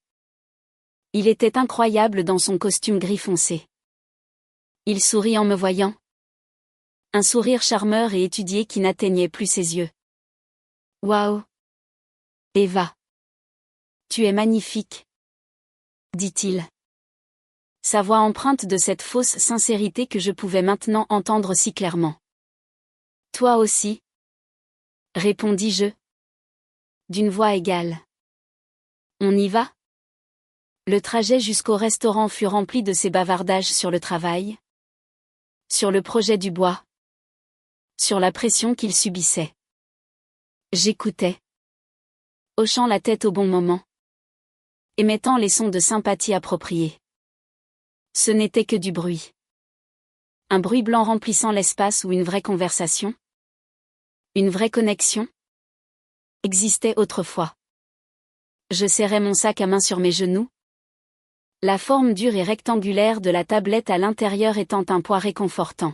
Il était incroyable dans son costume gris foncé. Il sourit en me voyant. Un sourire charmeur et étudié qui n'atteignait plus ses yeux. Waouh! Eva! Tu es magnifique! Dit-il. Sa voix empreinte de cette fausse sincérité que je pouvais maintenant entendre si clairement. Toi aussi? Répondis-je. D'une voix égale. On y va? Le trajet jusqu'au restaurant fut rempli de ces bavardages sur le travail, sur le projet du bois, sur la pression qu'il subissait. J'écoutais, hochant la tête au bon moment, émettant les sons de sympathie appropriés. Ce n'était que du bruit. Un bruit blanc remplissant l'espace où une vraie conversation, une vraie connexion, existait autrefois. Je serrais mon sac à main sur mes genoux, la forme dure et rectangulaire de la tablette à l'intérieur étant un poids réconfortant.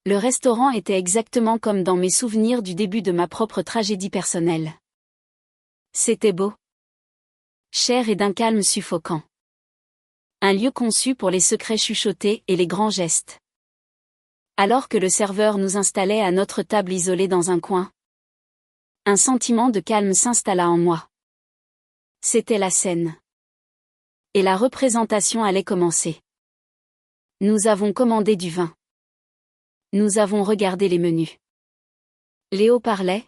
Le restaurant était exactement comme dans mes souvenirs du début de ma propre tragédie personnelle. C'était beau, cher et d'un calme suffocant. Un lieu conçu pour les secrets chuchotés et les grands gestes. Alors que le serveur nous installait à notre table isolée dans un coin, un sentiment de calme s'installa en moi. C'était la scène. Et la représentation allait commencer. Nous avons commandé du vin. Nous avons regardé les menus. Léo parlait,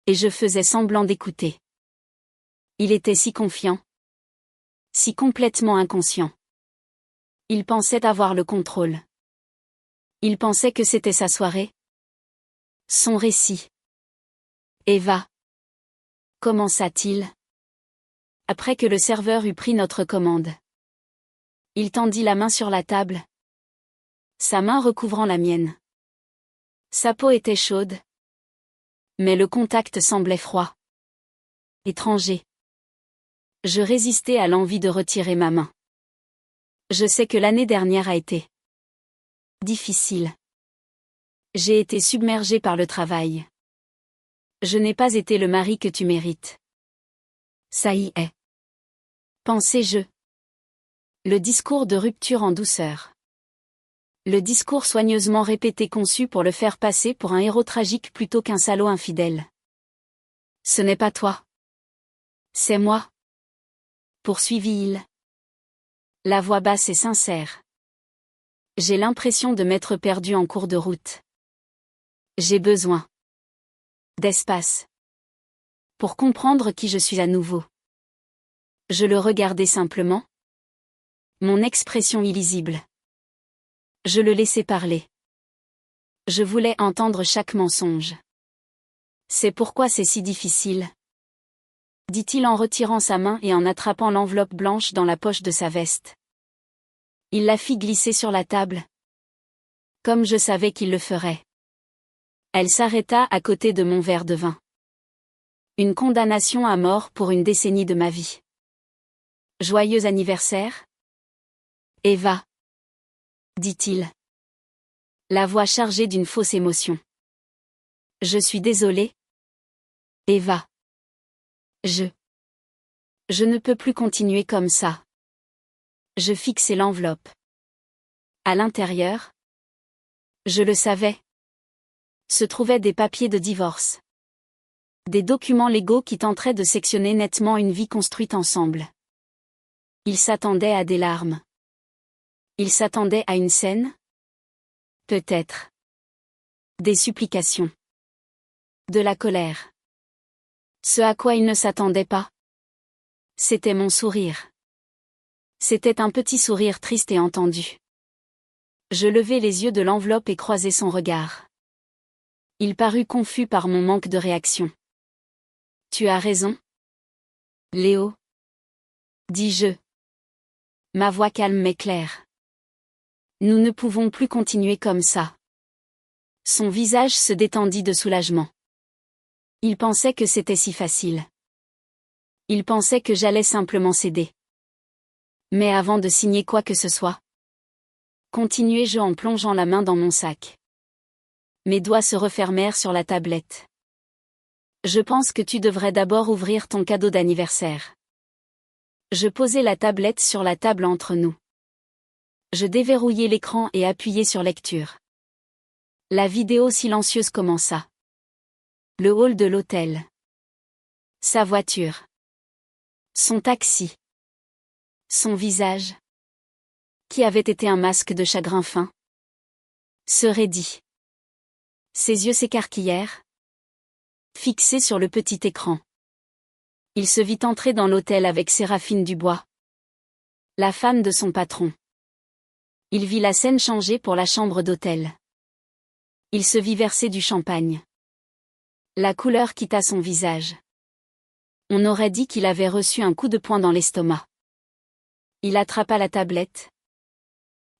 et je faisais semblant d'écouter. Il était si confiant, si complètement inconscient. Il pensait avoir le contrôle. Il pensait que c'était sa soirée. Son récit. Eva. Commença-t-il, après que le serveur eut pris notre commande. Il tendit la main sur la table. Sa main recouvrant la mienne. Sa peau était chaude. Mais le contact semblait froid. Étranger. Je résistais à l'envie de retirer ma main. Je sais que l'année dernière a été difficile. J'ai été submergée par le travail. Je n'ai pas été le mari que tu mérites. Ça y est. Pensais-je. Le discours de rupture en douceur. Le discours soigneusement répété conçu pour le faire passer pour un héros tragique plutôt qu'un salaud infidèle. Ce n'est pas toi. C'est moi. Poursuivit-il. La voix basse et sincère. J'ai l'impression de m'être perdu en cours de route. J'ai besoin d'espace pour comprendre qui je suis à nouveau. Je le regardais simplement. Mon expression illisible. Je le laissais parler. Je voulais entendre chaque mensonge. C'est pourquoi c'est si difficile, dit-il en retirant sa main et en attrapant l'enveloppe blanche dans la poche de sa veste. Il la fit glisser sur la table. Comme je savais qu'il le ferait. Elle s'arrêta à côté de mon verre de vin. Une condamnation à mort pour une décennie de ma vie. Joyeux anniversaire, Eva, dit-il. La voix chargée d'une fausse émotion. Je suis désolé, Eva. Je ne peux plus continuer comme ça. Je fixai l'enveloppe. À l'intérieur, je le savais, se trouvaient des papiers de divorce. Des documents légaux qui tenteraient de sectionner nettement une vie construite ensemble. Il s'attendait à des larmes. Il s'attendait à une scène? Peut-être. Des supplications. De la colère. Ce à quoi il ne s'attendait pas. C'était mon sourire. C'était un petit sourire triste et entendu. Je levai les yeux de l'enveloppe et croisai son regard. Il parut confus par mon manque de réaction. Tu as raison, Léo, dis-je. Ma voix calme mais claire. Nous ne pouvons plus continuer comme ça. Son visage se détendit de soulagement. Il pensait que c'était si facile. Il pensait que j'allais simplement céder. Mais avant de signer quoi que ce soit, continuai-je en plongeant la main dans mon sac. Mes doigts se refermèrent sur la tablette. Je pense que tu devrais d'abord ouvrir ton cadeau d'anniversaire. Je posai la tablette sur la table entre nous. Je déverrouillai l'écran et appuyai sur lecture. La vidéo silencieuse commença. Le hall de l'hôtel. Sa voiture. Son taxi. Son visage. Qui avait été un masque de chagrin fin. Se raidit. Ses yeux s'écarquillèrent. Fixés sur le petit écran. Il se vit entrer dans l'hôtel avec Séraphine Dubois. La femme de son patron. Il vit la scène changer pour la chambre d'hôtel. Il se vit verser du champagne. La couleur quitta son visage. On aurait dit qu'il avait reçu un coup de poing dans l'estomac. Il attrapa la tablette.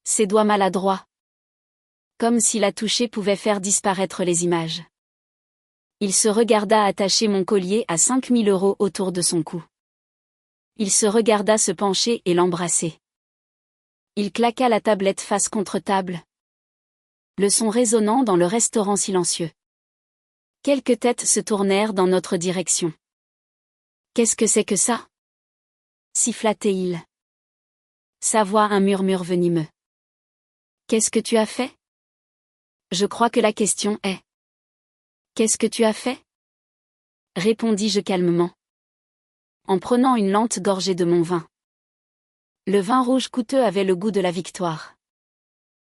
Ses doigts maladroits. Comme si la toucher pouvait faire disparaître les images. Il se regarda attacher mon collier à 5000 € autour de son cou. Il se regarda se pencher et l'embrasser. Il claqua la tablette face contre table. Le son résonnant dans le restaurant silencieux. Quelques têtes se tournèrent dans notre direction. Qu'est-ce que c'est que ça? Siffla-t-il. Sa voix un murmure venimeux. Qu'est-ce que tu as fait? Je crois que la question est. Qu'est-ce que tu as fait? Répondis-je calmement. En prenant une lente gorgée de mon vin. Le vin rouge coûteux avait le goût de la victoire.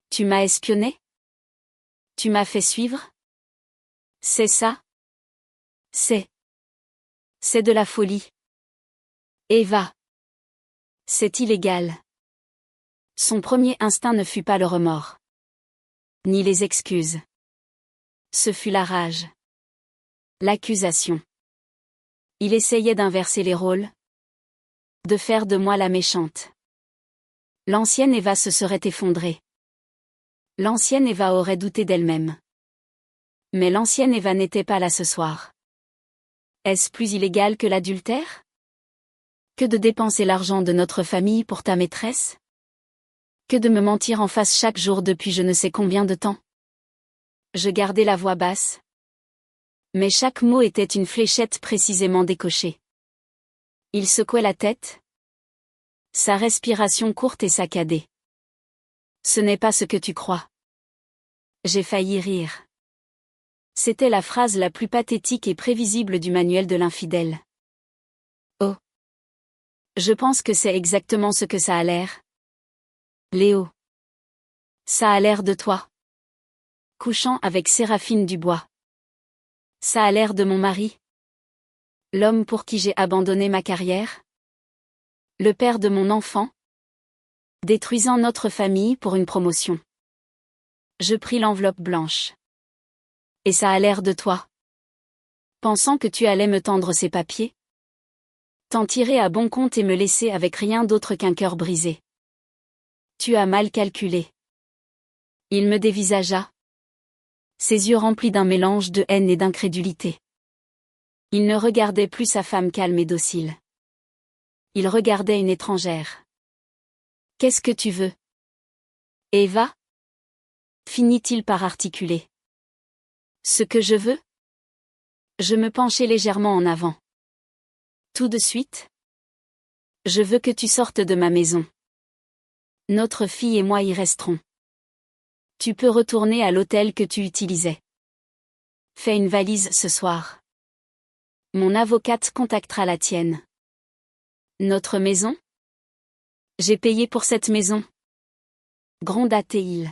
Tu m'as espionné? Tu m'as fait suivre? C'est ça? C'est de la folie. Eva. C'est illégal. Son premier instinct ne fut pas le remords. Ni les excuses. Ce fut la rage. L'accusation. Il essayait d'inverser les rôles. De faire de moi la méchante. L'ancienne Eva se serait effondrée. L'ancienne Eva aurait douté d'elle-même. Mais l'ancienne Eva n'était pas là ce soir. Est-ce plus illégal que l'adultère? Que de dépenser l'argent de notre famille pour ta maîtresse? Que de me mentir en face chaque jour depuis je ne sais combien de temps? Je gardai la voix basse. Mais chaque mot était une fléchette précisément décochée. Il secouait la tête. Sa respiration courte et saccadée. Ce n'est pas ce que tu crois. J'ai failli rire. C'était la phrase la plus pathétique et prévisible du manuel de l'infidèle. Oh. Je pense que c'est exactement ce que ça a l'air. Léo. Ça a l'air de toi. Couchant avec Séraphine Dubois. Ça a l'air de mon mari. L'homme pour qui j'ai abandonné ma carrière. Le père de mon enfant. Détruisant notre famille pour une promotion. Je pris l'enveloppe blanche. Et ça a l'air de toi. Pensant que tu allais me tendre ces papiers. T'en tirer à bon compte et me laisser avec rien d'autre qu'un cœur brisé. Tu as mal calculé. Il me dévisagea. Ses yeux remplis d'un mélange de haine et d'incrédulité. Il ne regardait plus sa femme calme et docile. Il regardait une étrangère. Qu'est-ce que tu veux? Eva? Finit-il par articuler. Ce que je veux? Je me penchai légèrement en avant. Tout de suite? Je veux que tu sortes de ma maison. Notre fille et moi y resterons. Tu peux retourner à l'hôtel que tu utilisais. Fais une valise ce soir. Mon avocate contactera la tienne. Notre maison? J'ai payé pour cette maison. Gronda-t-il.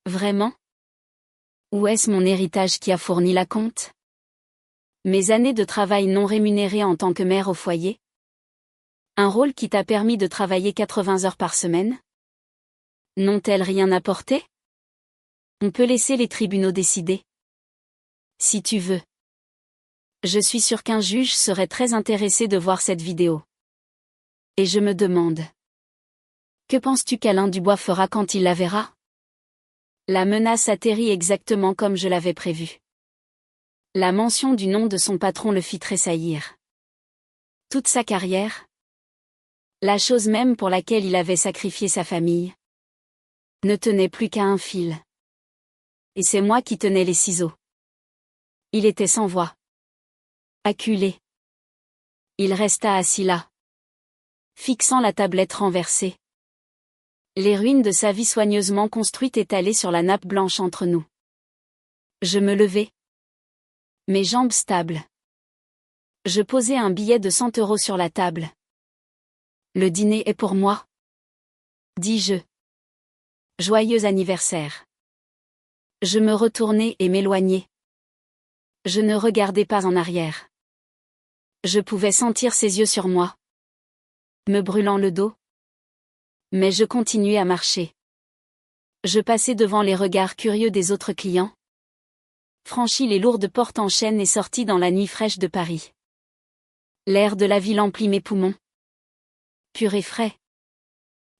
Vraiment? Ou est-ce mon héritage qui a fourni la compte? Mes années de travail non rémunérées en tant que mère au foyer? Un rôle qui t'a permis de travailler 80 heures par semaine? N'ont-elles rien apporté? On peut laisser les tribunaux décider. Si tu veux. Je suis sûr qu'un juge serait très intéressé de voir cette vidéo. Et je me demande. Que penses-tu qu'Alain Dubois fera quand il la verra? La menace atterrit exactement comme je l'avais prévu. La mention du nom de son patron le fit tressaillir. Toute sa carrière? La chose même pour laquelle il avait sacrifié sa famille? Ne tenait plus qu'à un fil. Et c'est moi qui tenais les ciseaux. Il était sans voix. Acculé. Il resta assis là. Fixant la tablette renversée. Les ruines de sa vie soigneusement construite étalées sur la nappe blanche entre nous. Je me levai. Mes jambes stables. Je posai un billet de 100 € sur la table. Le dîner est pour moi. Dis-je. Joyeux anniversaire. Je me retournai et m'éloignai. Je ne regardai pas en arrière. Je pouvais sentir ses yeux sur moi. Me brûlant le dos. Mais je continuai à marcher. Je passai devant les regards curieux des autres clients. Franchis les lourdes portes en chêne et sortis dans la nuit fraîche de Paris. L'air de la ville emplit mes poumons. Pur et frais.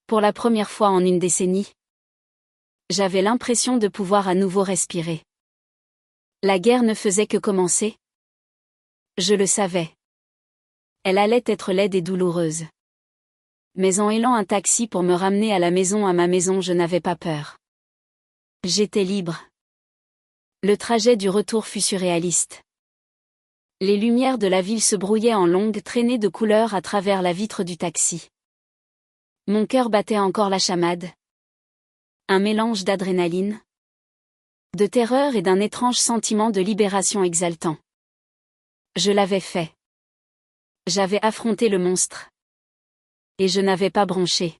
Pour la première fois en une décennie. J'avais l'impression de pouvoir à nouveau respirer. La guerre ne faisait que commencer. Je le savais. Elle allait être laide et douloureuse. Mais en hélant un taxi pour me ramener à ma maison, je n'avais pas peur. J'étais libre. Le trajet du retour fut surréaliste. Les lumières de la ville se brouillaient en longues traînées de couleurs à travers la vitre du taxi. Mon cœur battait encore la chamade. Un mélange d'adrénaline, de terreur et d'un étrange sentiment de libération exaltant. Je l'avais fait. J'avais affronté le monstre. Et je n'avais pas bronché.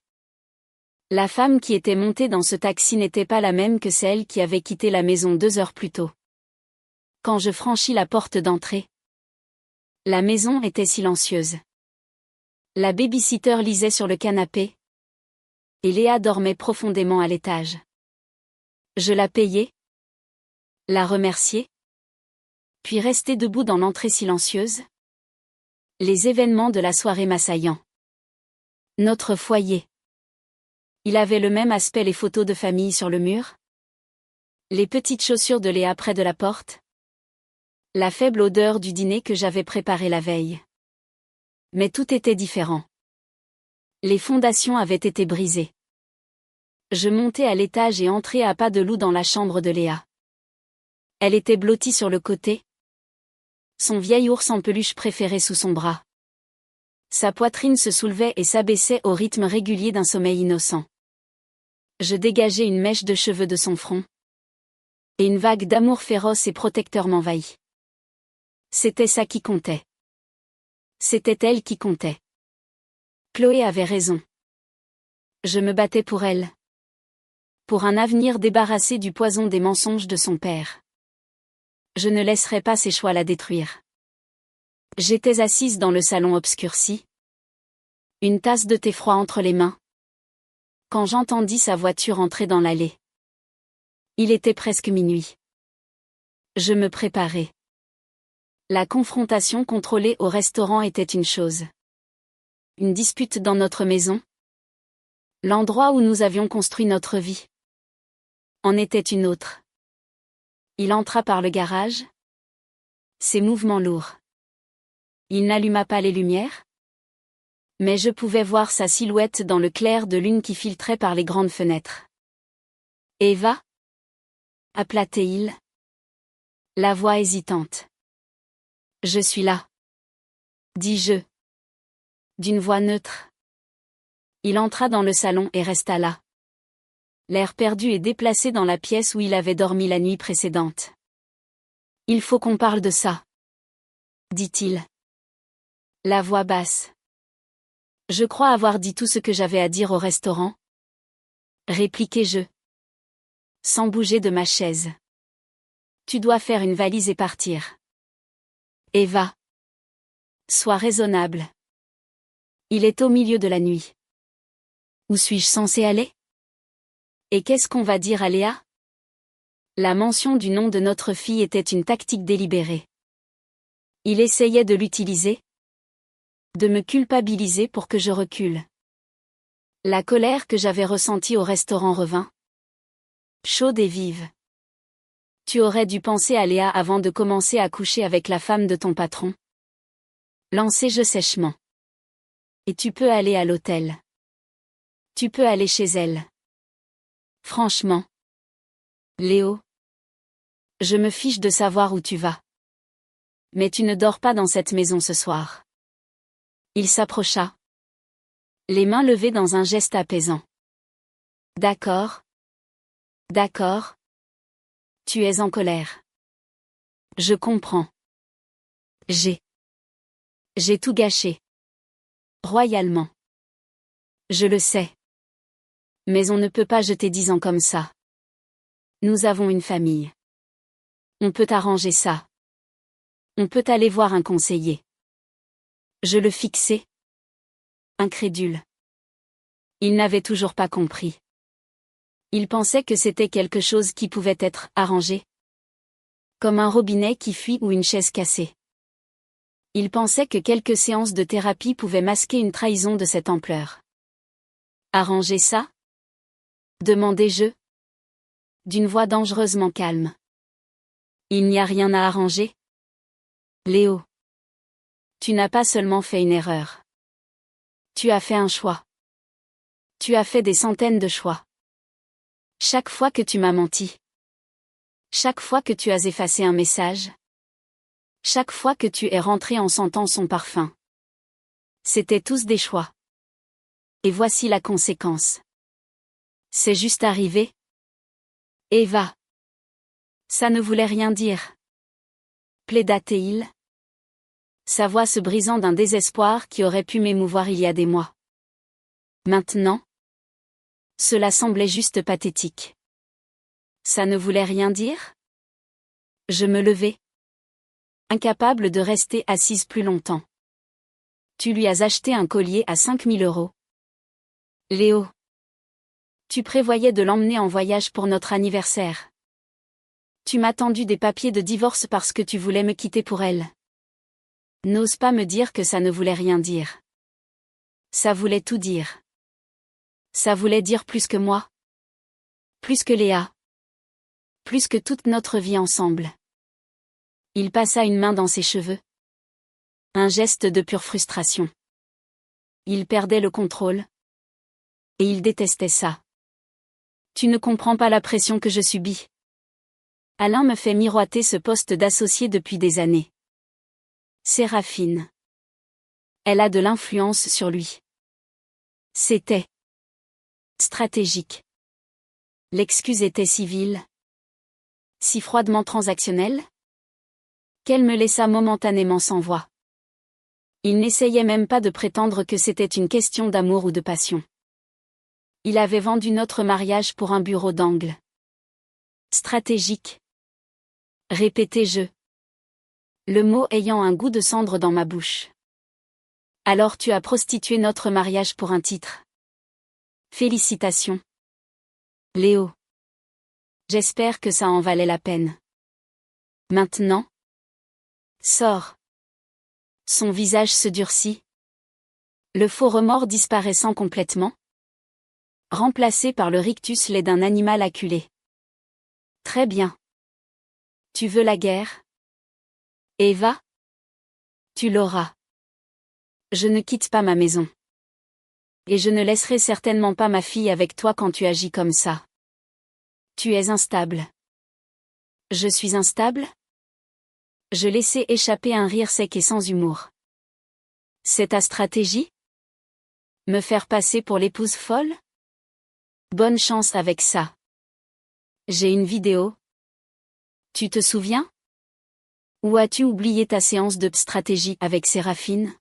La femme qui était montée dans ce taxi n'était pas la même que celle qui avait quitté la maison 2 heures plus tôt. Quand je franchis la porte d'entrée, la maison était silencieuse. La baby-sitter lisait sur le canapé. Et Léa dormait profondément à l'étage. Je la payai. La remerciai. Puis restai debout dans l'entrée silencieuse. Les événements de la soirée m'assaillant. Notre foyer. Il avait le même aspect, les photos de famille sur le mur. Les petites chaussures de Léa près de la porte. La faible odeur du dîner que j'avais préparé la veille. Mais tout était différent. Les fondations avaient été brisées. Je montai à l'étage et entrai à pas de loup dans la chambre de Léa. Elle était blottie sur le côté. Son vieil ours en peluche préféré sous son bras. Sa poitrine se soulevait et s'abaissait au rythme régulier d'un sommeil innocent. Je dégageai une mèche de cheveux de son front. Et une vague d'amour féroce et protecteur m'envahit. C'était ça qui comptait. C'était elle qui comptait. Chloé avait raison. Je me battais pour elle. Pour un avenir débarrassé du poison des mensonges de son père. Je ne laisserais pas ses choix la détruire. J'étais assise dans le salon obscurci. Une tasse de thé froid entre les mains. Quand j'entendis sa voiture entrer dans l'allée. Il était presque minuit. Je me préparais. La confrontation contrôlée au restaurant était une chose. Une dispute dans notre maison. L'endroit où nous avions construit notre vie. En était une autre. Il entra par le garage. Ses mouvements lourds. Il n'alluma pas les lumières. Mais je pouvais voir sa silhouette dans le clair de lune qui filtrait par les grandes fenêtres. Eva? Appela Théil. La voix hésitante. Je suis là. Dis-je. D'une voix neutre. Il entra dans le salon et resta là. L'air perdu et déplacé dans la pièce où il avait dormi la nuit précédente. Il faut qu'on parle de ça. Dit-il. La voix basse. Je crois avoir dit tout ce que j'avais à dire au restaurant. Répliquai-je. Sans bouger de ma chaise. Tu dois faire une valise et partir. Eva. Sois raisonnable. Il est au milieu de la nuit. Où suis-je censée aller? Et qu'est-ce qu'on va dire à Léa? La mention du nom de notre fille était une tactique délibérée. Il essayait de l'utiliser. De me culpabiliser pour que je recule. La colère que j'avais ressentie au restaurant revint. Chaude et vive. Tu aurais dû penser à Léa avant de commencer à coucher avec la femme de ton patron. Lançai-je sèchement. Et tu peux aller à l'hôtel. Tu peux aller chez elle. Franchement. Léo. Je me fiche de savoir où tu vas. Mais tu ne dors pas dans cette maison ce soir. Il s'approcha. Les mains levées dans un geste apaisant. D'accord. D'accord. Tu es en colère. Je comprends. J'ai tout gâché. Royalement. Je le sais. Mais on ne peut pas jeter 10 ans comme ça. Nous avons une famille. On peut arranger ça. On peut aller voir un conseiller. Je le fixai. Incrédule. Il n'avait toujours pas compris. Il pensait que c'était quelque chose qui pouvait être arrangé. Comme un robinet qui fuit ou une chaise cassée. Il pensait que quelques séances de thérapie pouvaient masquer une trahison de cette ampleur. Arranger ça? Demandai-je. D'une voix dangereusement calme. Il n'y a rien à arranger? Léo. Tu n'as pas seulement fait une erreur. Tu as fait un choix. Tu as fait des centaines de choix. Chaque fois que tu m'as menti. Chaque fois que tu as effacé un message. Chaque fois que tu es rentré en sentant son parfum. C'étaient tous des choix. Et voici la conséquence. C'est juste arrivé. Eva. Ça ne voulait rien dire. Plaida-t-il. Sa voix se brisant d'un désespoir qui aurait pu m'émouvoir il y a des mois. Maintenant? Cela semblait juste pathétique. Ça ne voulait rien dire? Je me levai. Incapable de rester assise plus longtemps. Tu lui as acheté un collier à 5000 €. Léo. Tu prévoyais de l'emmener en voyage pour notre anniversaire. Tu m'as tendu des papiers de divorce parce que tu voulais me quitter pour elle. N'ose pas me dire que ça ne voulait rien dire. Ça voulait tout dire. Ça voulait dire plus que moi. Plus que Léa. Plus que toute notre vie ensemble. Il passa une main dans ses cheveux. Un geste de pure frustration. Il perdait le contrôle. Et il détestait ça. Tu ne comprends pas la pression que je subis. Alain me fait miroiter ce poste d'associé depuis des années. Séraphine. Elle a de l'influence sur lui. C'était stratégique. L'excuse était civile. Si froidement transactionnelle, qu'elle me laissa momentanément sans voix. Il n'essayait même pas de prétendre que c'était une question d'amour ou de passion. Il avait vendu notre mariage pour un bureau d'angle. Stratégique. Répétais-je. Le mot ayant un goût de cendre dans ma bouche. Alors tu as prostitué notre mariage pour un titre. Félicitations. Léo. J'espère que ça en valait la peine. Maintenant? Sors. Son visage se durcit. Le faux remords disparaissant complètement. Remplacé par le rictus laid d'un animal acculé. Très bien. Tu veux la guerre? Eva? Tu l'auras. Je ne quitte pas ma maison. Et je ne laisserai certainement pas ma fille avec toi quand tu agis comme ça. Tu es instable. Je suis instable? Je laissai échapper un rire sec et sans humour. C'est ta stratégie? Me faire passer pour l'épouse folle? Bonne chance avec ça. J'ai une vidéo. Tu te souviens? Ou as-tu oublié ta séance de stratégie avec Séraphine?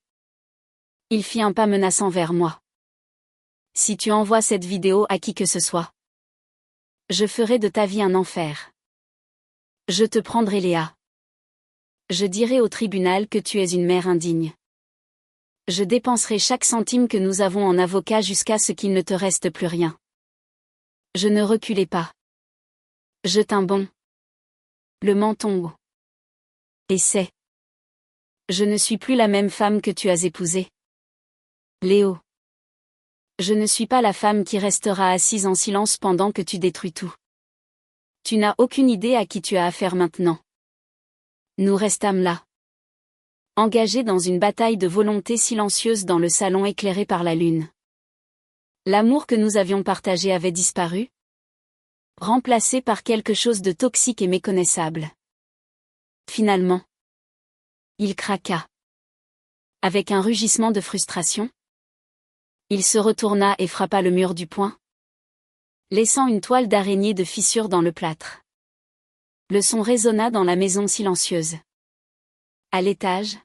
Il fit un pas menaçant vers moi. Si tu envoies cette vidéo à qui que ce soit, je ferai de ta vie un enfer. Je te prendrai Léa. Je dirai au tribunal que tu es une mère indigne. Je dépenserai chaque centime que nous avons en avocat jusqu'à ce qu'il ne te reste plus rien. Je ne reculai pas. Je tins bon. Le menton haut. Et c'est. Je ne suis plus la même femme que tu as épousée. Léo. Je ne suis pas la femme qui restera assise en silence pendant que tu détruis tout. Tu n'as aucune idée à qui tu as affaire maintenant. Nous restâmes là. Engagés dans une bataille de volonté silencieuse dans le salon éclairé par la lune. L'amour que nous avions partagé avait disparu, remplacé par quelque chose de toxique et méconnaissable. Finalement, il craqua. Avec un rugissement de frustration, il se retourna et frappa le mur du poing, laissant une toile d'araignée de fissure dans le plâtre. Le son résonna dans la maison silencieuse. À l'étage,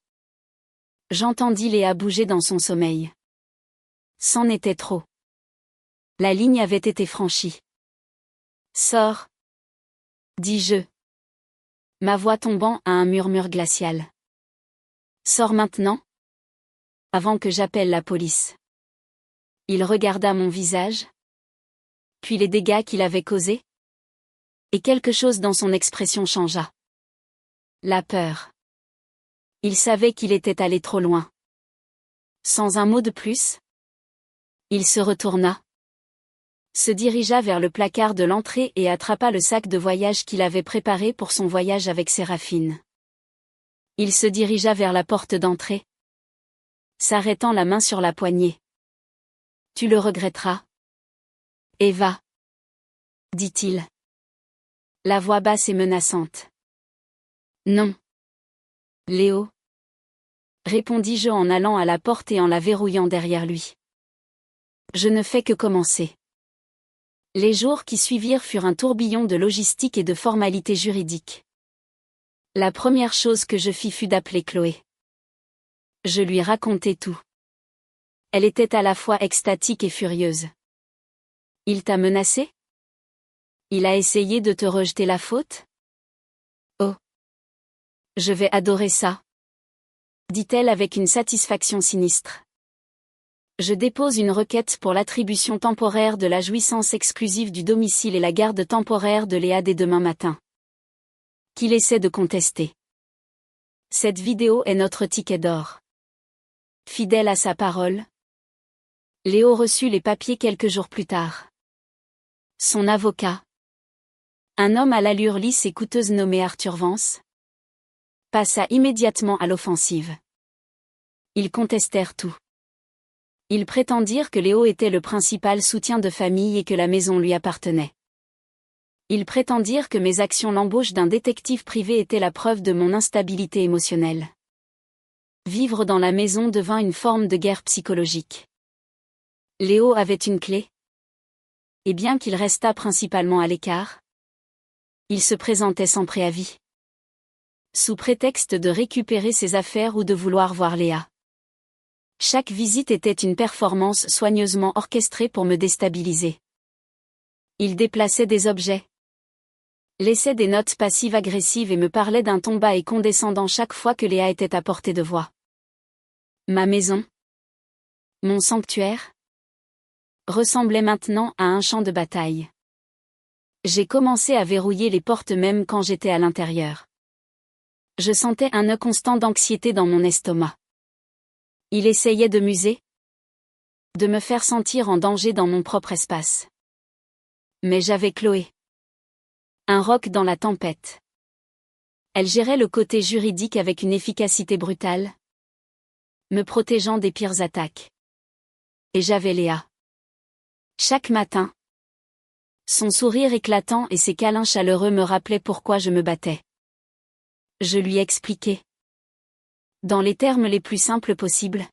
j'entendis Léa bouger dans son sommeil. C'en était trop. La ligne avait été franchie. Sors, dis-je, ma voix tombant à un murmure glacial. Sors maintenant, avant que j'appelle la police. Il regarda mon visage, puis les dégâts qu'il avait causés, et quelque chose dans son expression changea. La peur. Il savait qu'il était allé trop loin. Sans un mot de plus, il se retourna, se dirigea vers le placard de l'entrée et attrapa le sac de voyage qu'il avait préparé pour son voyage avec Séraphine. Il se dirigea vers la porte d'entrée, s'arrêtant la main sur la poignée. Tu le regretteras. Eva, dit-il. La voix basse et menaçante. Non. Léo, répondis-je en allant à la porte et en la verrouillant derrière lui. Je ne fais que commencer. Les jours qui suivirent furent un tourbillon de logistique et de formalités juridiques. La première chose que je fis fut d'appeler Chloé. Je lui racontai tout. Elle était à la fois extatique et furieuse. Il t'a menacé? Il a essayé de te rejeter la faute? Oh. Je vais adorer ça, dit-elle avec une satisfaction sinistre. Je dépose une requête pour l'attribution temporaire de la jouissance exclusive du domicile et la garde temporaire de Léa dès demain matin. Qu'il essaie de contester. Cette vidéo est notre ticket d'or. Fidèle à sa parole, Léo reçut les papiers quelques jours plus tard. Son avocat, un homme à l'allure lisse et coûteuse nommé Arthur Vance, passa immédiatement à l'offensive. Ils contestèrent tout. Ils prétendirent que Léo était le principal soutien de famille et que la maison lui appartenait. Ils prétendirent que mes actions l'embauche d'un détective privé étaient la preuve de mon instabilité émotionnelle. Vivre dans la maison devint une forme de guerre psychologique. Léo avait une clé. Et bien qu'il restât principalement à l'écart, il se présentait sans préavis. Sous prétexte de récupérer ses affaires ou de vouloir voir Léa. Chaque visite était une performance soigneusement orchestrée pour me déstabiliser. Il déplaçait des objets, laissait des notes passives-agressives et me parlait d'un ton bas et condescendant chaque fois que Léa était à portée de voix. Ma maison, mon sanctuaire, ressemblait maintenant à un champ de bataille. J'ai commencé à verrouiller les portes même quand j'étais à l'intérieur. Je sentais un nœud constant d'anxiété dans mon estomac. Il essayait de m'user, de me faire sentir en danger dans mon propre espace. Mais j'avais Chloé. Un roc dans la tempête. Elle gérait le côté juridique avec une efficacité brutale, me protégeant des pires attaques. Et j'avais Léa. Chaque matin, son sourire éclatant et ses câlins chaleureux me rappelaient pourquoi je me battais. Je lui expliquai, dans les termes les plus simples possibles,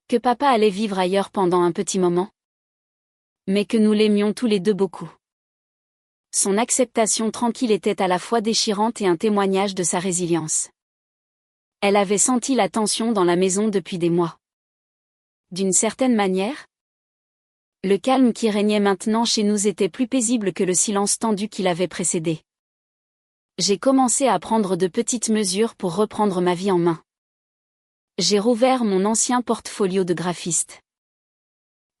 que papa allait vivre ailleurs pendant un petit moment, mais que nous l'aimions tous les deux beaucoup. Son acceptation tranquille était à la fois déchirante et un témoignage de sa résilience. Elle avait senti la tension dans la maison depuis des mois. D'une certaine manière, le calme qui régnait maintenant chez nous était plus paisible que le silence tendu qui l'avait précédé. J'ai commencé à prendre de petites mesures pour reprendre ma vie en main. J'ai rouvert mon ancien portfolio de graphiste.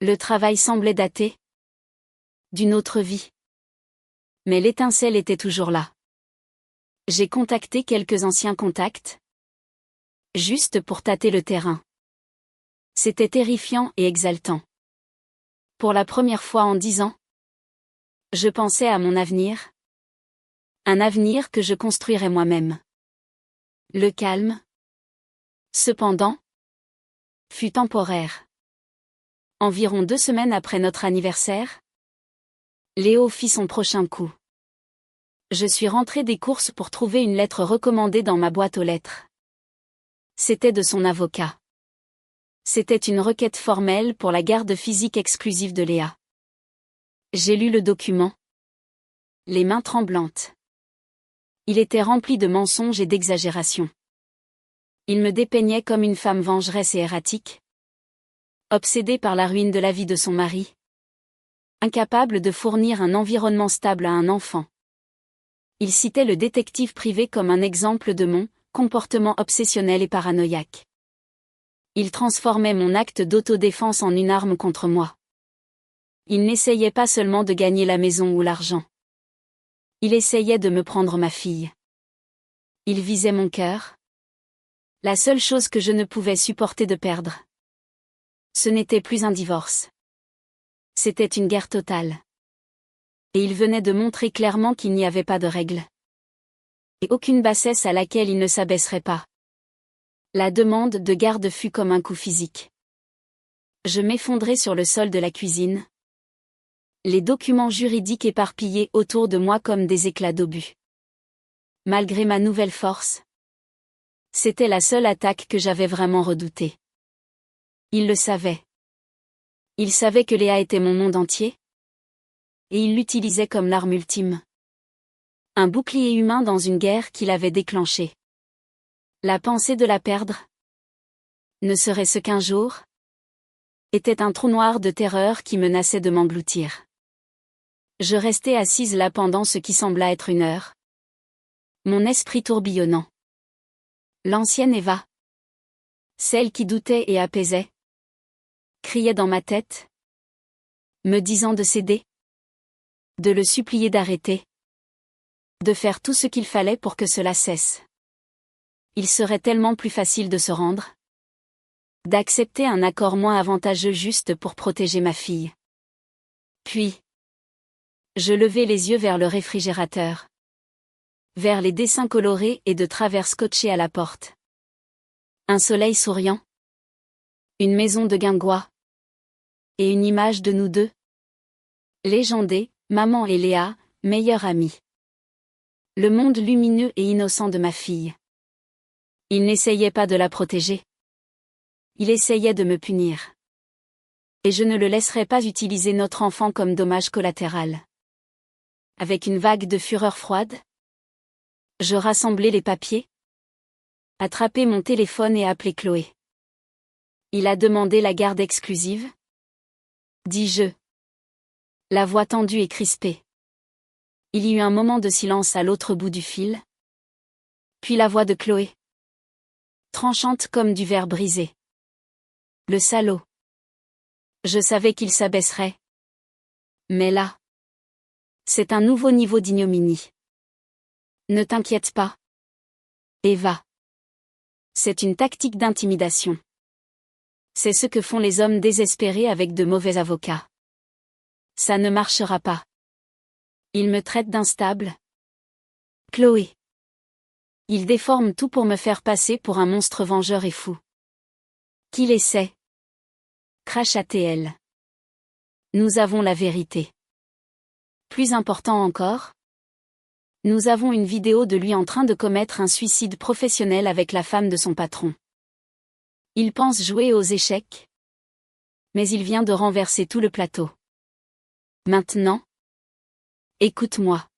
Le travail semblait dater d'une autre vie. Mais l'étincelle était toujours là. J'ai contacté quelques anciens contacts, juste pour tâter le terrain. C'était terrifiant et exaltant. Pour la première fois en 10 ans, je pensais à mon avenir. Un avenir que je construirais moi-même. Le calme, cependant, fut temporaire. Environ 2 semaines après notre anniversaire, Léo fit son prochain coup. Je suis rentrée des courses pour trouver une lettre recommandée dans ma boîte aux lettres. C'était de son avocat. C'était une requête formelle pour la garde physique exclusive de Léa. J'ai lu le document, les mains tremblantes. Il était rempli de mensonges et d'exagérations. Il me dépeignait comme une femme vengeresse et erratique, obsédée par la ruine de la vie de son mari, incapable de fournir un environnement stable à un enfant. Il citait le détective privé comme un exemple de mon comportement obsessionnel et paranoïaque. Il transformait mon acte d'autodéfense en une arme contre moi. Il n'essayait pas seulement de gagner la maison ou l'argent. Il essayait de me prendre ma fille. Il visait mon cœur. La seule chose que je ne pouvais supporter de perdre. Ce n'était plus un divorce. C'était une guerre totale. Et il venait de montrer clairement qu'il n'y avait pas de règle. Et aucune bassesse à laquelle il ne s'abaisserait pas. La demande de garde fut comme un coup physique. Je m'effondrai sur le sol de la cuisine. Les documents juridiques éparpillés autour de moi comme des éclats d'obus. Malgré ma nouvelle force, c'était la seule attaque que j'avais vraiment redoutée. Il le savait. Il savait que Léa était mon monde entier. Et il l'utilisait comme l'arme ultime. Un bouclier humain dans une guerre qu'il avait déclenchée. La pensée de la perdre, ne serait-ce qu'un jour, était un trou noir de terreur qui menaçait de m'engloutir. Je restai assise là pendant ce qui sembla être une heure. Mon esprit tourbillonnant. L'ancienne Eva, celle qui doutait et apaisait, criait dans ma tête, me disant de céder, de le supplier d'arrêter, de faire tout ce qu'il fallait pour que cela cesse. Il serait tellement plus facile de se rendre, d'accepter un accord moins avantageux juste pour protéger ma fille. Puis, je levai les yeux vers le réfrigérateur, vers les dessins colorés et de travers scotchés à la porte. Un soleil souriant, une maison de guingois, et une image de nous deux. Légendés, maman et Léa, Meilleur ami. Le monde lumineux et innocent de ma fille. Il n'essayait pas de la protéger. Il essayait de me punir. Et je ne le laisserai pas utiliser notre enfant comme dommage collatéral. Avec une vague de fureur froide, je rassemblai les papiers, attrapai mon téléphone et appelai Chloé. Il a demandé la garde exclusive? Dis-je. La voix tendue et crispée. Il y eut un moment de silence à l'autre bout du fil. Puis la voix de Chloé. Tranchante comme du verre brisé. Le salaud. Je savais qu'il s'abaisserait. Mais là, c'est un nouveau niveau d'ignominie. Ne t'inquiète pas, Eva. C'est une tactique d'intimidation. C'est ce que font les hommes désespérés avec de mauvais avocats. Ça ne marchera pas. Ils me traitent d'instable. Chloé. Ils déforment tout pour me faire passer pour un monstre vengeur et fou. Qui les sait? Cracha-t-elle. Nous avons la vérité. Plus important encore, nous avons une vidéo de lui en train de commettre un suicide professionnel avec la femme de son patron. Il pense jouer aux échecs, mais il vient de renverser tout le plateau. Maintenant, écoute-moi.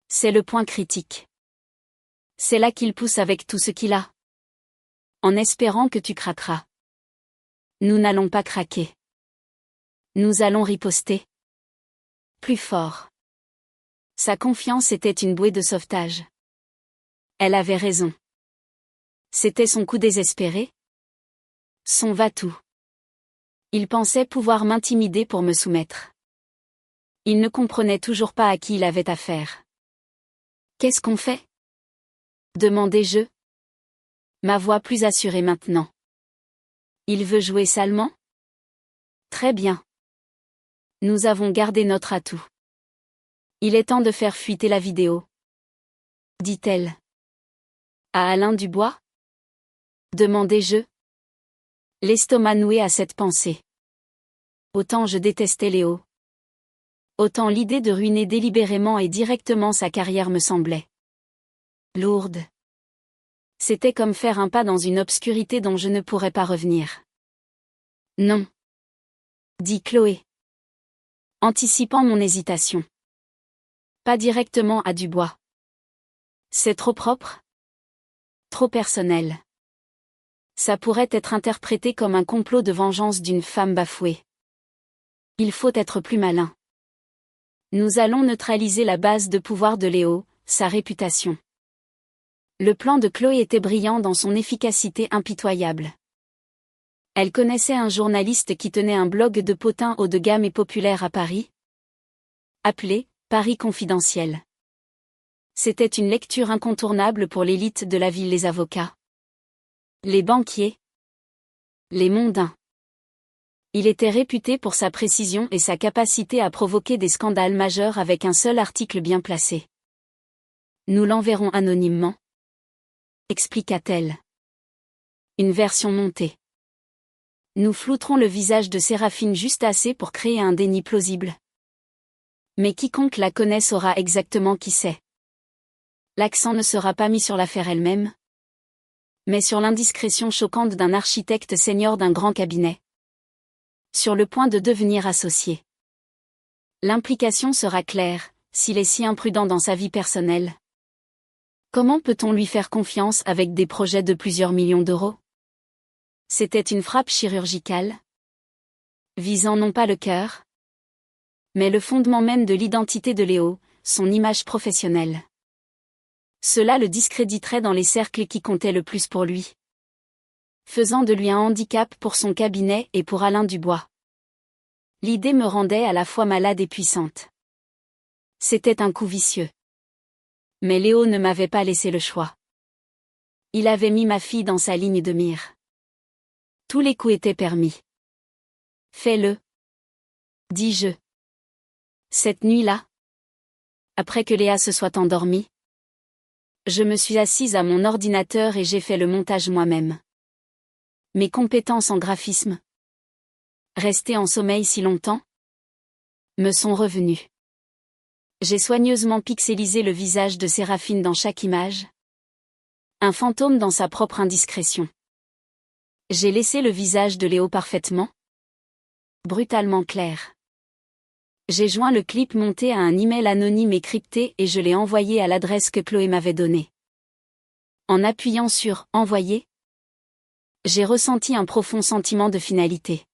C'est le point critique. C'est là qu'il pousse avec tout ce qu'il a. En espérant que tu craqueras. Nous n'allons pas craquer. Nous allons riposter. Plus fort. Sa confiance était une bouée de sauvetage. Elle avait raison. C'était son coup désespéré. Son va-tout. Il pensait pouvoir m'intimider pour me soumettre. Il ne comprenait toujours pas à qui il avait affaire. Qu'est-ce qu'on fait? Demandai-je. Ma voix plus assurée maintenant. Il veut jouer salement? Très bien. Nous avons gardé notre atout. Il est temps de faire fuiter la vidéo. Dit-elle. À Alain Dubois? Demandai-je. L'estomac noué à cette pensée. Autant je détestais Léo. Autant l'idée de ruiner délibérément et directement sa carrière me semblait lourde. C'était comme faire un pas dans une obscurité dont je ne pourrais pas revenir. Non. Dit Chloé. Anticipant mon hésitation. Pas directement à Dubois. C'est trop propre? Trop personnel. Ça pourrait être interprété comme un complot de vengeance d'une femme bafouée. Il faut être plus malin. Nous allons neutraliser la base de pouvoir de Léo, sa réputation. Le plan de Chloé était brillant dans son efficacité impitoyable. Elle connaissait un journaliste qui tenait un blog de potins haut de gamme et populaire à Paris, appelé Paris Confidentiel. C'était une lecture incontournable pour l'élite de la ville, les avocats, les banquiers, les mondains. Il était réputé pour sa précision et sa capacité à provoquer des scandales majeurs avec un seul article bien placé. Nous l'enverrons anonymement, expliqua-t-elle. Une version montée. Nous flouterons le visage de Séraphine juste assez pour créer un déni plausible. Mais quiconque la connaît saura exactement qui c'est. L'accent ne sera pas mis sur l'affaire elle-même, mais sur l'indiscrétion choquante d'un architecte senior d'un grand cabinet, sur le point de devenir associé. L'implication sera claire, s'il est si imprudent dans sa vie personnelle. Comment peut-on lui faire confiance avec des projets de plusieurs millions d'euros? C'était une frappe chirurgicale, visant non pas le cœur, mais le fondement même de l'identité de Léo, son image professionnelle. Cela le discréditerait dans les cercles qui comptaient le plus pour lui, faisant de lui un handicap pour son cabinet et pour Alain Dubois. L'idée me rendait à la fois malade et puissante. C'était un coup vicieux. Mais Léo ne m'avait pas laissé le choix. Il avait mis ma fille dans sa ligne de mire. Tous les coups étaient permis. Fais-le, dis-je. Cette nuit-là, après que Léa se soit endormie, je me suis assise à mon ordinateur et j'ai fait le montage moi-même. Mes compétences en graphisme, restées en sommeil si longtemps, me sont revenues. J'ai soigneusement pixelisé le visage de Séraphine dans chaque image. Un fantôme dans sa propre indiscrétion. J'ai laissé le visage de Léo parfaitement, brutalement clair. J'ai joint le clip monté à un email anonyme et crypté et je l'ai envoyé à l'adresse que Chloé m'avait donnée. En appuyant sur « Envoyer », j'ai ressenti un profond sentiment de finalité.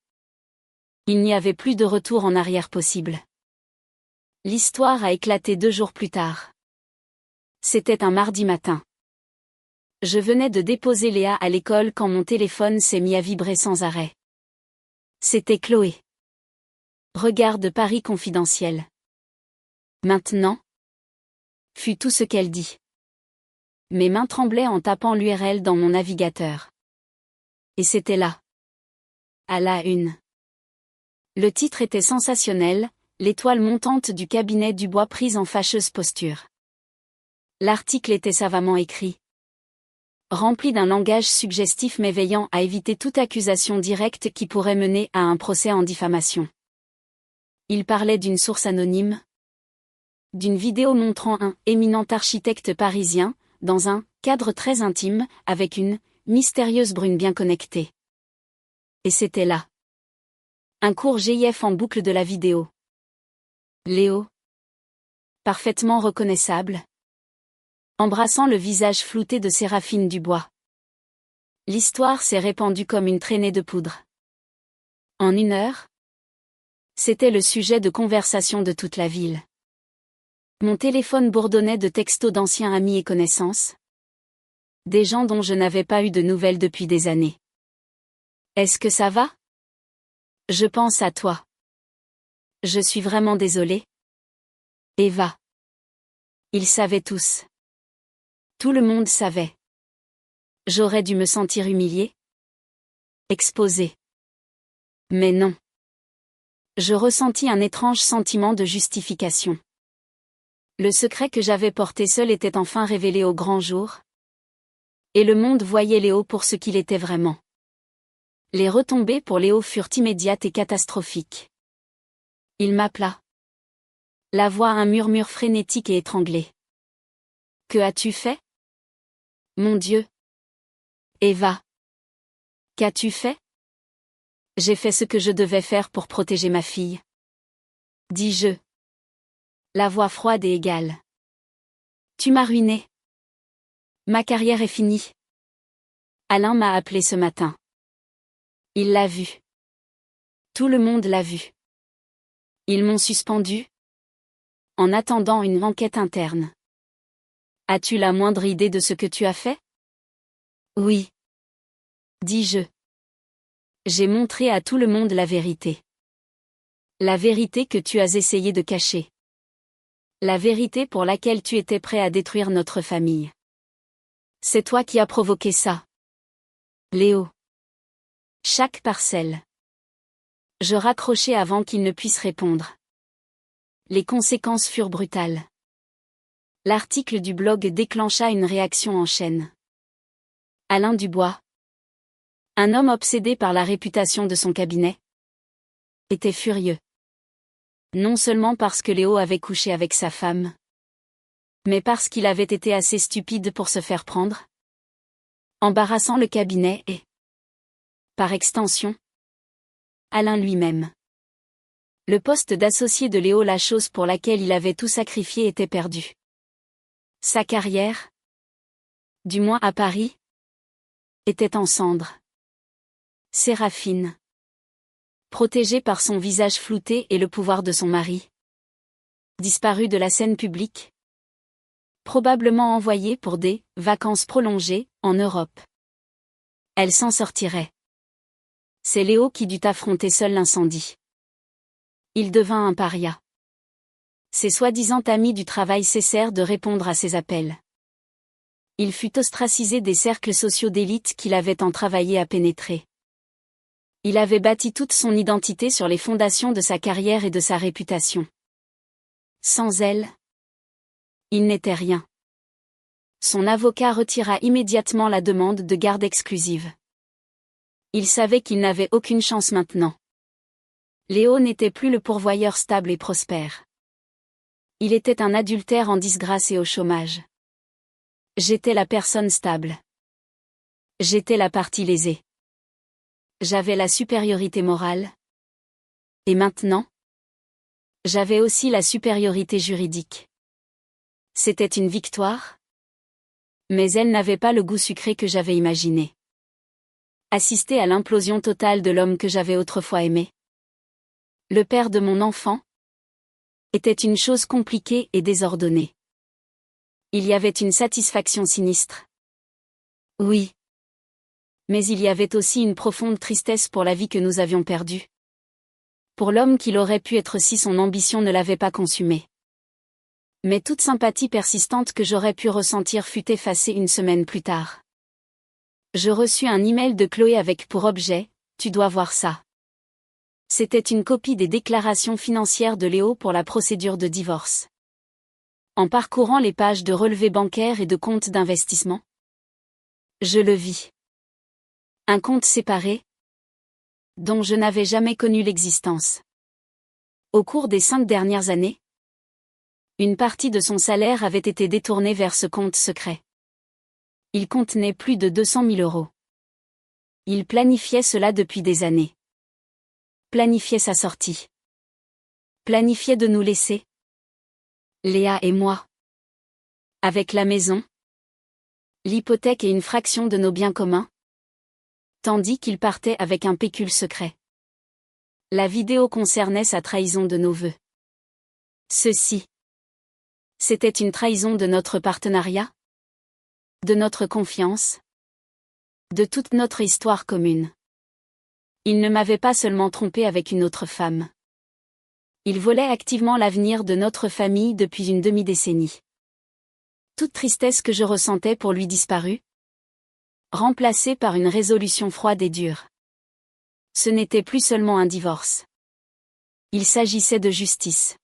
Il n'y avait plus de retour en arrière possible. L'histoire a éclaté 2 jours plus tard. C'était un mardi matin. Je venais de déposer Léa à l'école quand mon téléphone s'est mis à vibrer sans arrêt. C'était Chloé. Regard de Paris confidentiel. Maintenant, fut tout ce qu'elle dit. Mes mains tremblaient en tapant l'URL dans mon navigateur. Et c'était là. À la une. Le titre était sensationnel, l'étoile montante du cabinet Dubois prise en fâcheuse posture. L'article était savamment écrit. Rempli d'un langage suggestif mais veillant à éviter toute accusation directe qui pourrait mener à un procès en diffamation. Il parlait d'une source anonyme, d'une vidéo montrant un éminent architecte parisien, dans un cadre très intime, avec une mystérieuse brune bien connectée. Et c'était là. Un court GIF en boucle de la vidéo. Léo. Parfaitement reconnaissable. Embrassant le visage flouté de Séraphine Dubois. L'histoire s'est répandue comme une traînée de poudre. En 1 heure, c'était le sujet de conversation de toute la ville. Mon téléphone bourdonnait de textos d'anciens amis et connaissances. Des gens dont je n'avais pas eu de nouvelles depuis des années. Est-ce que ça va? Je pense à toi. Je suis vraiment désolée. Eva. Ils savaient tous. Tout le monde savait. J'aurais dû me sentir humiliée. Exposée. Mais non. Je ressentis un étrange sentiment de justification. Le secret que j'avais porté seul était enfin révélé au grand jour. Et le monde voyait Léo pour ce qu'il était vraiment. Les retombées pour Léo furent immédiates et catastrophiques. Il m'appela. La voix un murmure frénétique et étranglé. Que as-tu fait? Mon Dieu. Eva. Qu'as-tu fait? J'ai fait ce que je devais faire pour protéger ma fille. Dis-je. La voix froide et égale. Tu m'as ruiné. Ma carrière est finie. Alain m'a appelé ce matin. Il l'a vu. Tout le monde l'a vu. Ils m'ont suspendu. En attendant une enquête interne. As-tu la moindre idée de ce que tu as fait? Oui. Dis-je. J'ai montré à tout le monde la vérité. La vérité que tu as essayé de cacher. La vérité pour laquelle tu étais prêt à détruire notre famille. C'est toi qui as provoqué ça. Léo. Chaque parcelle. Je raccrochai avant qu'il ne puisse répondre. Les conséquences furent brutales. L'article du blog déclencha une réaction en chaîne. Alain Dubois. Un homme obsédé par la réputation de son cabinet. Était furieux. Non seulement parce que Léo avait couché avec sa femme. Mais parce qu'il avait été assez stupide pour se faire prendre. Embarrassant le cabinet et, par extension, Alain lui-même. Le poste d'associé de Léo, la chose pour laquelle il avait tout sacrifié, était perdu. Sa carrière, du moins à Paris, était en cendres. Séraphine. Protégée par son visage flouté et le pouvoir de son mari. Disparue de la scène publique. Probablement envoyée pour des vacances prolongées en Europe. Elle s'en sortirait. C'est Léo qui dut affronter seul l'incendie. Il devint un paria. Ses soi-disant amis du travail cessèrent de répondre à ses appels. Il fut ostracisé des cercles sociaux d'élite qu'il avait tant travaillé à pénétrer. Il avait bâti toute son identité sur les fondations de sa carrière et de sa réputation. Sans elle, il n'était rien. Son avocat retira immédiatement la demande de garde exclusive. Il savait qu'il n'avait aucune chance maintenant. Léo n'était plus le pourvoyeur stable et prospère. Il était un adultère en disgrâce et au chômage. J'étais la personne stable. J'étais la partie lésée. J'avais la supériorité morale. Et maintenant? J'avais aussi la supériorité juridique. C'était une victoire? Mais elle n'avait pas le goût sucré que j'avais imaginé. Assister à l'implosion totale de l'homme que j'avais autrefois aimé. Le père de mon enfant? Était une chose compliquée et désordonnée. Il y avait une satisfaction sinistre. Oui. Mais il y avait aussi une profonde tristesse pour la vie que nous avions perdue. Pour l'homme qu'il aurait pu être si son ambition ne l'avait pas consumé. Mais toute sympathie persistante que j'aurais pu ressentir fut effacée une semaine plus tard. Je reçus un email de Chloé avec pour objet « Tu dois voir ça ». C'était une copie des déclarations financières de Léo pour la procédure de divorce. En parcourant les pages de relevés bancaires et de comptes d'investissement, je le vis. Un compte séparé, dont je n'avais jamais connu l'existence. Au cours des 5 dernières années, une partie de son salaire avait été détournée vers ce compte secret. Il contenait plus de 200 000 euros. Il planifiait cela depuis des années. Planifiait sa sortie. Planifiait de nous laisser. Léa et moi. Avec la maison, l'hypothèque et une fraction de nos biens communs. Tandis qu'il partait avec un pécule secret. La vidéo concernait sa trahison de nos vœux. Ceci. C'était une trahison de notre partenariat? De notre confiance? De toute notre histoire commune. Il ne m'avait pas seulement trompé avec une autre femme. Il volait activement l'avenir de notre famille depuis une demi-décennie. Toute tristesse que je ressentais pour lui disparut, remplacée par une résolution froide et dure. Ce n'était plus seulement un divorce. Il s'agissait de justice.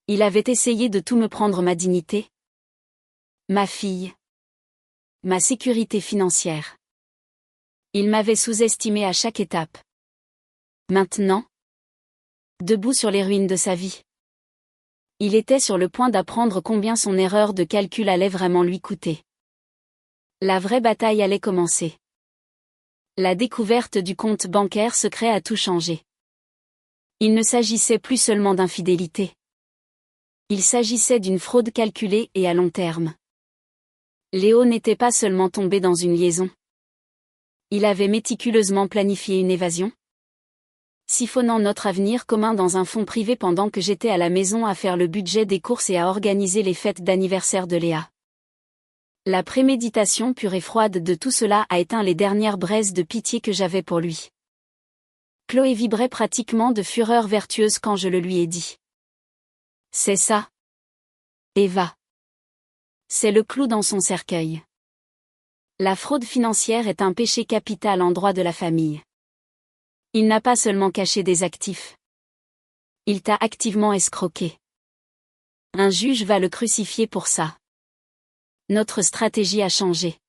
Il avait essayé de tout me prendre, ma dignité, ma fille, ma sécurité financière. Il m'avait sous-estimé à chaque étape. Maintenant, debout sur les ruines de sa vie, il était sur le point d'apprendre combien son erreur de calcul allait vraiment lui coûter. La vraie bataille allait commencer. La découverte du compte bancaire secret a tout changé. Il ne s'agissait plus seulement d'infidélité. Il s'agissait d'une fraude calculée et à long terme. Léo n'était pas seulement tombé dans une liaison. Il avait méticuleusement planifié une évasion, siphonnant notre avenir commun dans un fonds privé pendant que j'étais à la maison à faire le budget des courses et à organiser les fêtes d'anniversaire de Léa. La préméditation pure et froide de tout cela a éteint les dernières braises de pitié que j'avais pour lui. Chloé vibrait pratiquement de fureur vertueuse quand je le lui ai dit. C'est ça, Eva. C'est le clou dans son cercueil. La fraude financière est un péché capital en droit de la famille. Il n'a pas seulement caché des actifs. Il t'a activement escroqué. Un juge va le crucifier pour ça. Notre stratégie a changé.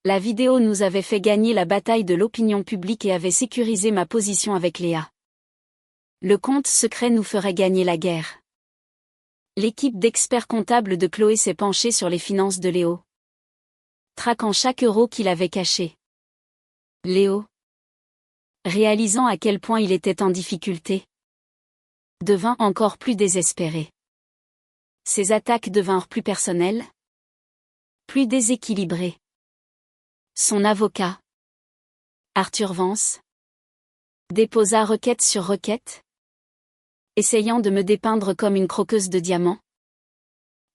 La vidéo nous avait fait gagner la bataille de l'opinion publique et avait sécurisé ma position avec Léa. Le compte secret nous ferait gagner la guerre. L'équipe d'experts comptables de Chloé s'est penchée sur les finances de Léo, traquant chaque euro qu'il avait caché. Léo, réalisant à quel point il était en difficulté, devint encore plus désespéré. Ses attaques devinrent plus personnelles, plus déséquilibrées. Son avocat, Arthur Vance, déposa requête sur requête, essayant de me dépeindre comme une croqueuse de diamants.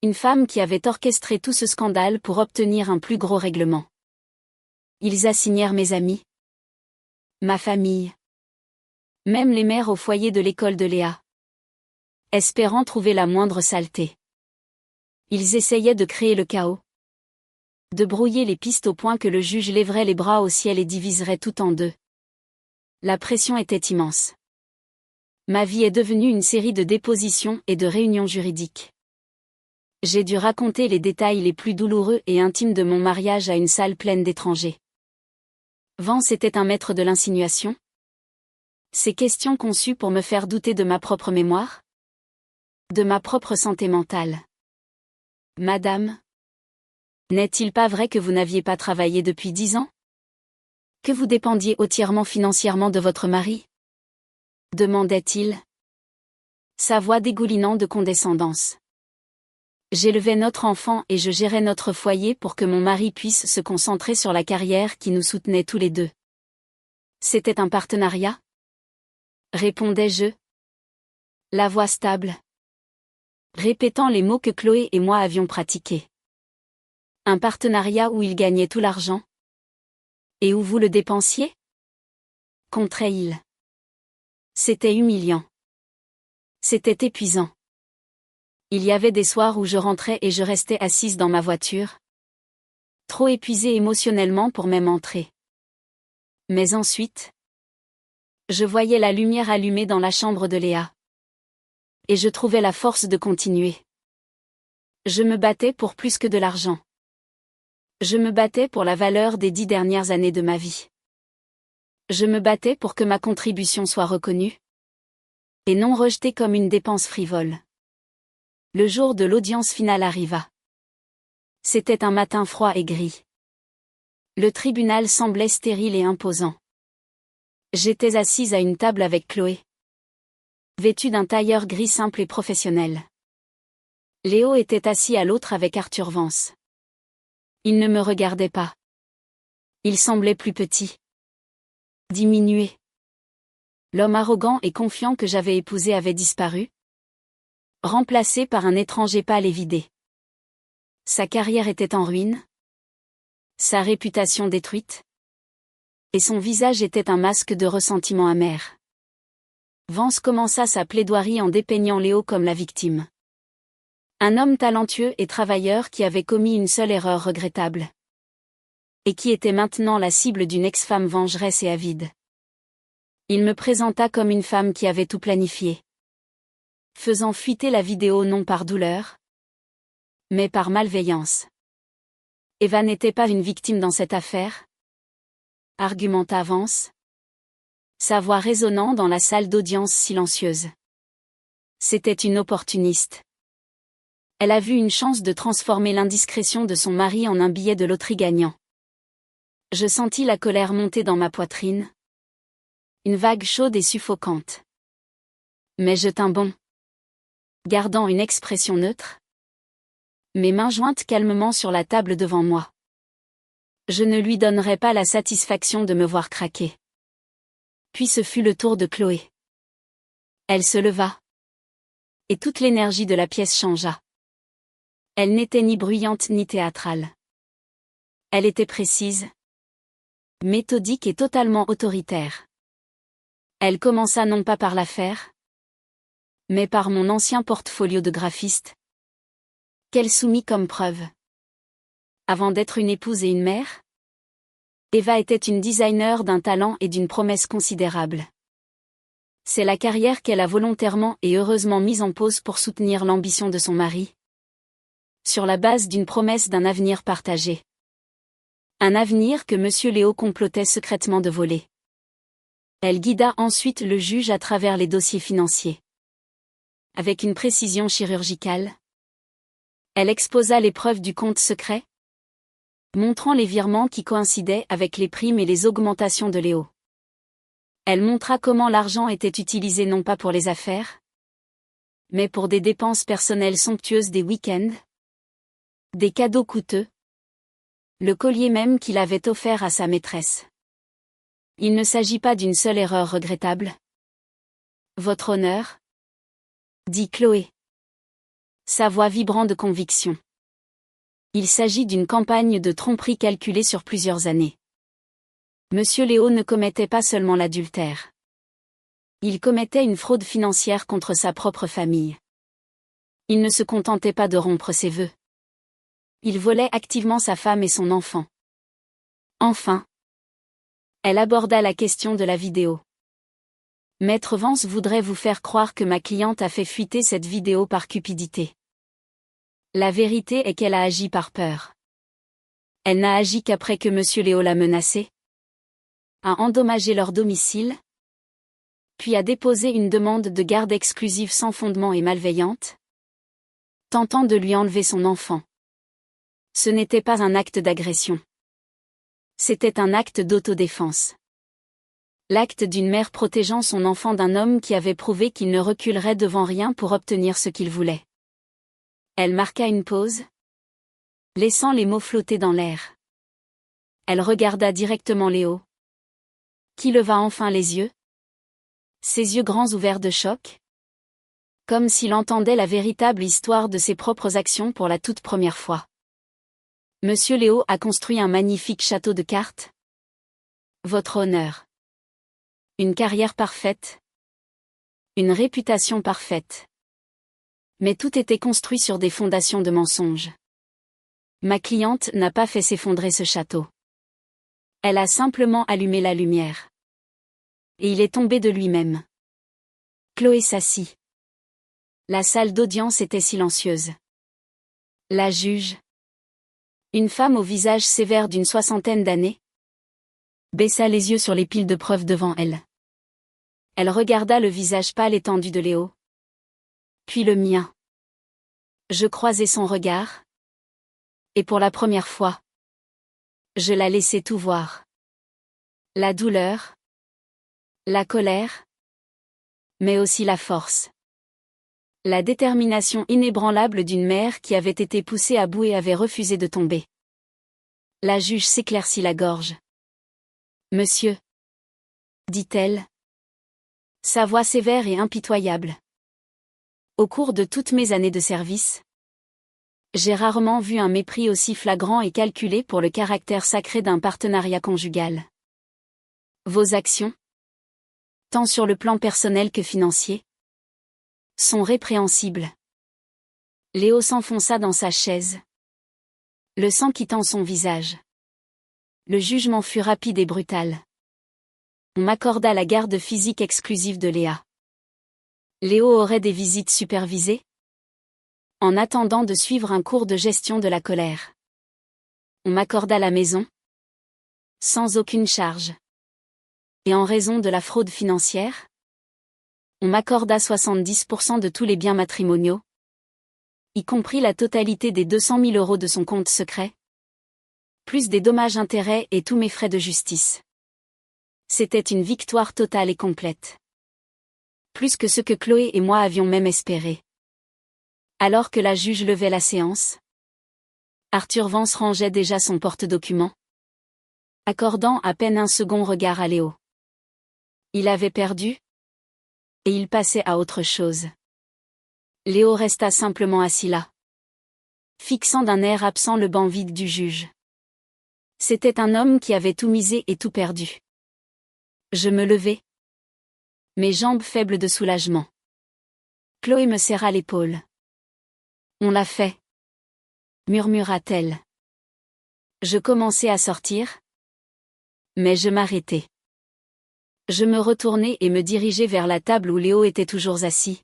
Une femme qui avait orchestré tout ce scandale pour obtenir un plus gros règlement. Ils assignèrent mes amis, ma famille, même les mères au foyer de l'école de Léa, espérant trouver la moindre saleté. Ils essayaient de créer le chaos, de brouiller les pistes au point que le juge lèverait les bras au ciel et diviserait tout en deux. La pression était immense. Ma vie est devenue une série de dépositions et de réunions juridiques. J'ai dû raconter les détails les plus douloureux et intimes de mon mariage à une salle pleine d'étrangers. Vance était un maître de l'insinuation. Ces questions conçues pour me faire douter de ma propre mémoire. De ma propre santé mentale. Madame? N'est-il pas vrai que vous n'aviez pas travaillé depuis 10 ans? Que vous dépendiez entièrement financièrement de votre mari? Demandait-il. Sa voix dégoulinant de condescendance. J'élevais notre enfant et je gérais notre foyer pour que mon mari puisse se concentrer sur la carrière qui nous soutenait tous les deux. C'était un partenariat? Répondais-je. La voix stable. Répétant les mots que Chloé et moi avions pratiqués. Un partenariat où il gagnait tout l'argent? Et où vous le dépensiez? Contrait-il. C'était humiliant. C'était épuisant. Il y avait des soirs où je rentrais et je restais assise dans ma voiture. Trop épuisée émotionnellement pour même entrer. Mais ensuite, je voyais la lumière allumée dans la chambre de Léa. Et je trouvais la force de continuer. Je me battais pour plus que de l'argent. Je me battais pour la valeur des 10 dernières années de ma vie. Je me battais pour que ma contribution soit reconnue. Et non rejetée comme une dépense frivole. Le jour de l'audience finale arriva. C'était un matin froid et gris. Le tribunal semblait stérile et imposant. J'étais assise à une table avec Chloé. Vêtue d'un tailleur gris simple et professionnel. Léo était assis à l'autre avec Arthur Vance. Il ne me regardait pas. Il semblait plus petit. Diminué. L'homme arrogant et confiant que j'avais épousé avait disparu. Remplacé par un étranger pâle et vidé. Sa carrière était en ruine. Sa réputation détruite. Et son visage était un masque de ressentiment amer. Vance commença sa plaidoirie en dépeignant Léo comme la victime. Un homme talentueux et travailleur qui avait commis une seule erreur regrettable. Et qui était maintenant la cible d'une ex-femme vengeresse et avide. Il me présenta comme une femme qui avait tout planifié. Faisant fuiter la vidéo non par douleur, mais par malveillance. Eva n'était pas une victime dans cette affaire? Argumenta Vance. Sa voix résonnant dans la salle d'audience silencieuse. C'était une opportuniste. Elle a vu une chance de transformer l'indiscrétion de son mari en un billet de loterie gagnant. Je sentis la colère monter dans ma poitrine. Une vague chaude et suffocante. Mais je tins bon. Gardant une expression neutre. Mes mains jointes calmement sur la table devant moi. Je ne lui donnerais pas la satisfaction de me voir craquer. Puis ce fut le tour de Chloé. Elle se leva. Et toute l'énergie de la pièce changea. Elle n'était ni bruyante ni théâtrale. Elle était précise, méthodique et totalement autoritaire. Elle commença non pas par l'affaire, mais par mon ancien portfolio de graphiste, qu'elle soumit comme preuve. Avant d'être une épouse et une mère, Eva était une designer d'un talent et d'une promesse considérable. C'est la carrière qu'elle a volontairement et heureusement mise en pause pour soutenir l'ambition de son mari. Sur la base d'une promesse d'un avenir partagé. Un avenir que M. Léo complotait secrètement de voler. Elle guida ensuite le juge à travers les dossiers financiers. Avec une précision chirurgicale. Elle exposa les preuves du compte secret, montrant les virements qui coïncidaient avec les primes et les augmentations de Léo. Elle montra comment l'argent était utilisé non pas pour les affaires, mais pour des dépenses personnelles somptueuses des week-ends, des cadeaux coûteux, le collier même qu'il avait offert à sa maîtresse. Il ne s'agit pas d'une seule erreur regrettable. Votre honneur, dit Chloé. Sa voix vibrant de conviction. Il s'agit d'une campagne de tromperie calculée sur plusieurs années. Monsieur Léo ne commettait pas seulement l'adultère. Il commettait une fraude financière contre sa propre famille. Il ne se contentait pas de rompre ses vœux. Il volait activement sa femme et son enfant. Enfin, elle aborda la question de la vidéo. Maître Vance voudrait vous faire croire que ma cliente a fait fuiter cette vidéo par cupidité. La vérité est qu'elle a agi par peur. Elle n'a agi qu'après que Monsieur Léo l'a menacée, a endommagé leur domicile, puis a déposé une demande de garde exclusive sans fondement et malveillante, tentant de lui enlever son enfant. Ce n'était pas un acte d'agression. C'était un acte d'autodéfense. L'acte d'une mère protégeant son enfant d'un homme qui avait prouvé qu'il ne reculerait devant rien pour obtenir ce qu'il voulait. Elle marqua une pause, laissant les mots flotter dans l'air. Elle regarda directement Léo, qui leva enfin les yeux, ses yeux grands ouverts de choc, comme s'il entendait la véritable histoire de ses propres actions pour la toute première fois. Monsieur Léo a construit un magnifique château de cartes. Votre honneur. Une carrière parfaite. Une réputation parfaite. Mais tout était construit sur des fondations de mensonges. Ma cliente n'a pas fait s'effondrer ce château. Elle a simplement allumé la lumière. Et il est tombé de lui-même. Chloé s'assit. La salle d'audience était silencieuse. La juge, une femme au visage sévère d'une soixantaine d'années, baissa les yeux sur les piles de preuves devant elle. Elle regarda le visage pâle et tendu de Léo. Puis le mien. Je croisai son regard. Et pour la première fois, je la laissai tout voir. La douleur, la colère, mais aussi la force. La détermination inébranlable d'une mère qui avait été poussée à bout et avait refusé de tomber. La juge s'éclaircit la gorge. Monsieur, dit-elle. Sa voix sévère et impitoyable. Au cours de toutes mes années de service, j'ai rarement vu un mépris aussi flagrant et calculé pour le caractère sacré d'un partenariat conjugal. Vos actions, tant sur le plan personnel que financier, sont répréhensibles. Léo s'enfonça dans sa chaise, le sang quittant son visage. Le jugement fut rapide et brutal. On m'accorda la garde physique exclusive de Léa. Léo aurait des visites supervisées, en attendant de suivre un cours de gestion de la colère. On m'accorda la maison, sans aucune charge. Et en raison de la fraude financière, on m'accorda 70% de tous les biens matrimoniaux, y compris la totalité des 200 000 € de son compte secret, plus des dommages-intérêts et tous mes frais de justice. C'était une victoire totale et complète. Plus que ce que Chloé et moi avions même espéré. Alors que la juge levait la séance, Arthur Vance rangeait déjà son porte-documents, accordant à peine un second regard à Léo. Il avait perdu, et il passait à autre chose. Léo resta simplement assis là, fixant d'un air absent le banc vide du juge. C'était un homme qui avait tout misé et tout perdu. Je me levai, mes jambes faibles de soulagement. Chloé me serra l'épaule. On l'a fait, murmura-t-elle. Je commençai à sortir, mais je m'arrêtai. Je me retournai et me dirigeai vers la table où Léo était toujours assis.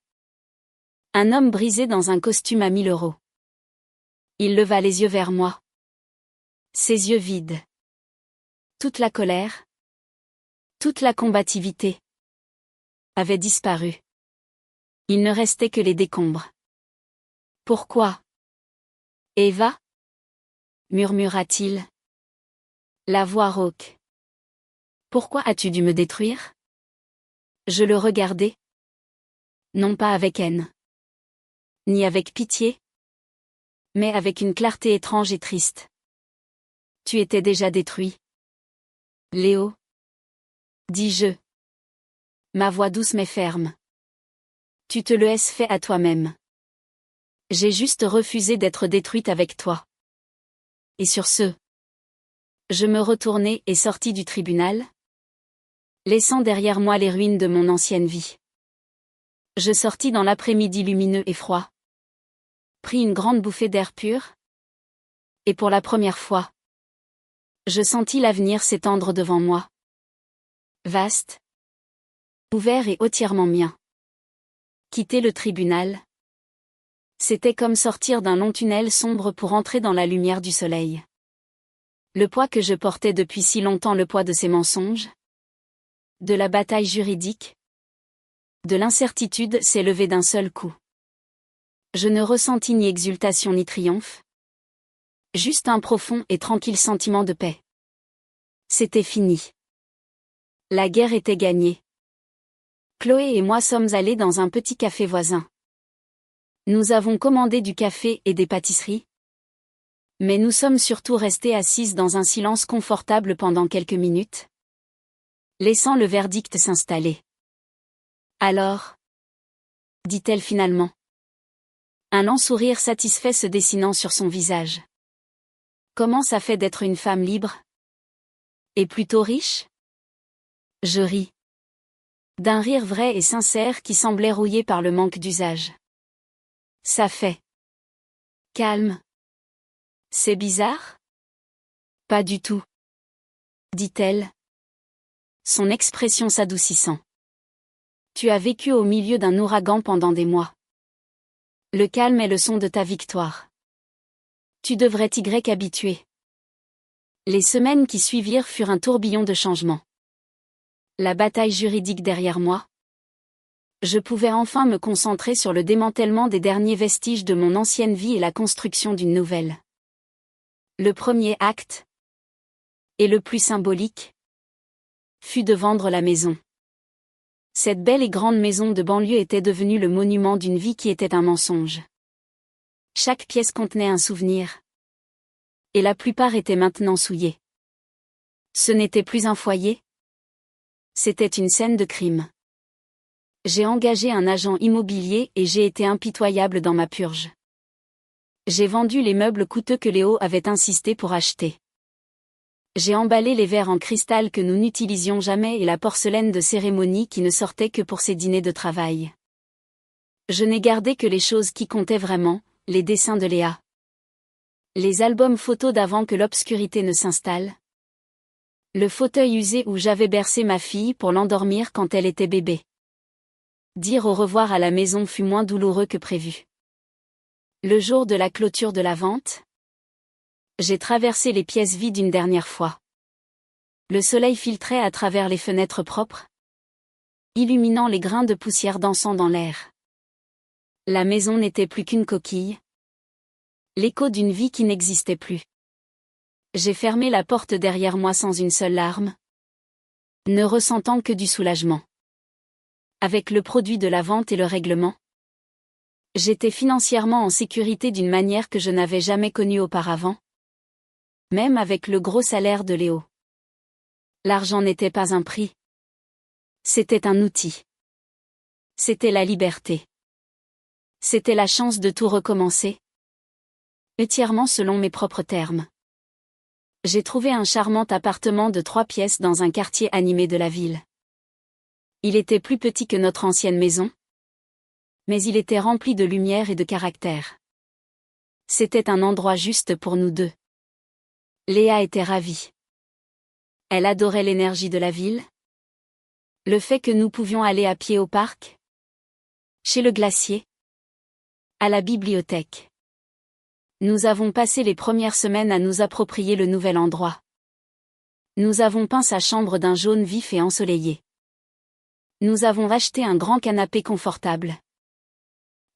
Un homme brisé dans un costume à 1000 €. Il leva les yeux vers moi. Ses yeux vides. Toute la colère, toute la combativité avait disparu. Il ne restait que les décombres. Pourquoi? Eva? Murmura-t-il. La voix rauque. Pourquoi as-tu dû me détruire? Je le regardai. Non pas avec haine. Ni avec pitié. Mais avec une clarté étrange et triste. Tu étais déjà détruit. Léo. Dis-je. Ma voix douce mais ferme. Tu te le es fait à toi-même. J'ai juste refusé d'être détruite avec toi. Et sur ce, je me retournai et sortis du tribunal, laissant derrière moi les ruines de mon ancienne vie. Je sortis dans l'après-midi lumineux et froid, pris une grande bouffée d'air pur, et pour la première fois, je sentis l'avenir s'étendre devant moi. Vaste, ouvert et entièrement mien. Quitter le tribunal, c'était comme sortir d'un long tunnel sombre pour entrer dans la lumière du soleil. Le poids que je portais depuis si longtemps, le poids de ces mensonges, de la bataille juridique, de l'incertitude, s'est levé d'un seul coup. Je ne ressentis ni exultation ni triomphe. Juste un profond et tranquille sentiment de paix. C'était fini. La guerre était gagnée. Chloé et moi sommes allés dans un petit café voisin. Nous avons commandé du café et des pâtisseries. Mais nous sommes surtout restés assises dans un silence confortable pendant quelques minutes, laissant le verdict s'installer. Alors, dit-elle finalement. Un lent sourire satisfait se dessinant sur son visage. Comment ça fait d'être une femme libre? Et plutôt riche? Je ris. D'un rire vrai et sincère qui semblait rouillé par le manque d'usage. Ça fait. Calme. C'est bizarre? Pas du tout. Dit-elle. Son expression s'adoucissant. Tu as vécu au milieu d'un ouragan pendant des mois. Le calme est le son de ta victoire. Tu devrais t'y habituer. Les semaines qui suivirent furent un tourbillon de changements. La bataille juridique derrière moi. Je pouvais enfin me concentrer sur le démantèlement des derniers vestiges de mon ancienne vie et la construction d'une nouvelle. Le premier acte, et le plus symbolique, fut de vendre la maison. Cette belle et grande maison de banlieue était devenue le monument d'une vie qui était un mensonge. Chaque pièce contenait un souvenir. Et la plupart étaient maintenant souillées. Ce n'était plus un foyer. C'était une scène de crime. J'ai engagé un agent immobilier et j'ai été impitoyable dans ma purge. J'ai vendu les meubles coûteux que Léo avait insisté pour acheter. J'ai emballé les verres en cristal que nous n'utilisions jamais et la porcelaine de cérémonie qui ne sortait que pour ses dîners de travail. Je n'ai gardé que les choses qui comptaient vraiment, les dessins de Léa. Les albums photos d'avant que l'obscurité ne s'installe. Le fauteuil usé où j'avais bercé ma fille pour l'endormir quand elle était bébé. Dire au revoir à la maison fut moins douloureux que prévu. Le jour de la clôture de la vente, j'ai traversé les pièces vides une dernière fois. Le soleil filtrait à travers les fenêtres propres, illuminant les grains de poussière dansant dans l'air. La maison n'était plus qu'une coquille, l'écho d'une vie qui n'existait plus. J'ai fermé la porte derrière moi sans une seule larme, ne ressentant que du soulagement. Avec le produit de la vente et le règlement, j'étais financièrement en sécurité d'une manière que je n'avais jamais connue auparavant. Même avec le gros salaire de Léo. L'argent n'était pas un prix. C'était un outil. C'était la liberté. C'était la chance de tout recommencer. Entièrement selon mes propres termes. J'ai trouvé un charmant appartement de 3 pièces dans un quartier animé de la ville. Il était plus petit que notre ancienne maison. Mais il était rempli de lumière et de caractère. C'était un endroit juste pour nous deux. Léa était ravie. Elle adorait l'énergie de la ville. Le fait que nous pouvions aller à pied au parc. Chez le glacier. À la bibliothèque. Nous avons passé les premières semaines à nous approprier le nouvel endroit. Nous avons peint sa chambre d'un jaune vif et ensoleillé. Nous avons acheté un grand canapé confortable.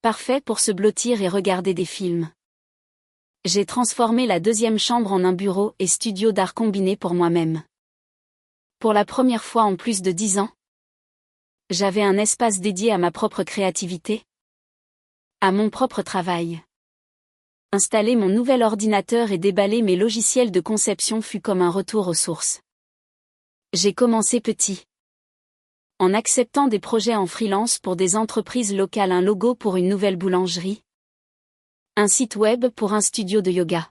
Parfait pour se blottir et regarder des films. J'ai transformé la deuxième chambre en un bureau et studio d'art combiné pour moi-même. Pour la première fois en plus de 10 ans, j'avais un espace dédié à ma propre créativité, à mon propre travail. Installer mon nouvel ordinateur et déballer mes logiciels de conception fut comme un retour aux sources. J'ai commencé petit. En acceptant des projets en freelance pour des entreprises locales, un logo pour une nouvelle boulangerie, un site web pour un studio de yoga.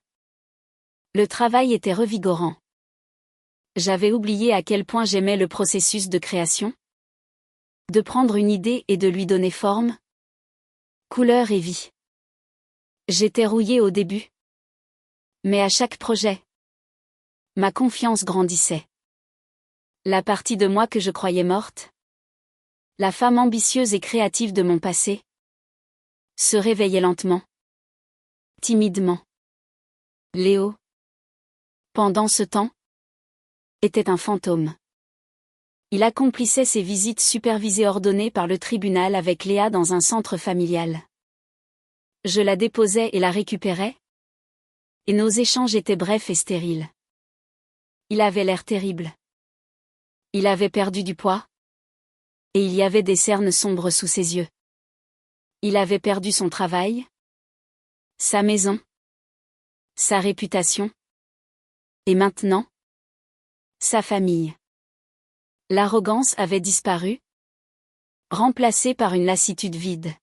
Le travail était revigorant. J'avais oublié à quel point j'aimais le processus de création. De prendre une idée et de lui donner forme, couleur et vie. J'étais rouillée au début. Mais à chaque projet, ma confiance grandissait. La partie de moi que je croyais morte, la femme ambitieuse et créative de mon passé, se réveillait lentement. Timidement. Léo, pendant ce temps, était un fantôme. Il accomplissait ses visites supervisées ordonnées par le tribunal avec Léa dans un centre familial. Je la déposais et la récupérais. Et nos échanges étaient brefs et stériles. Il avait l'air terrible. Il avait perdu du poids. Et il y avait des cernes sombres sous ses yeux. Il avait perdu son travail, sa maison, sa réputation. Et maintenant, sa famille. L'arrogance avait disparu, remplacée par une lassitude vide.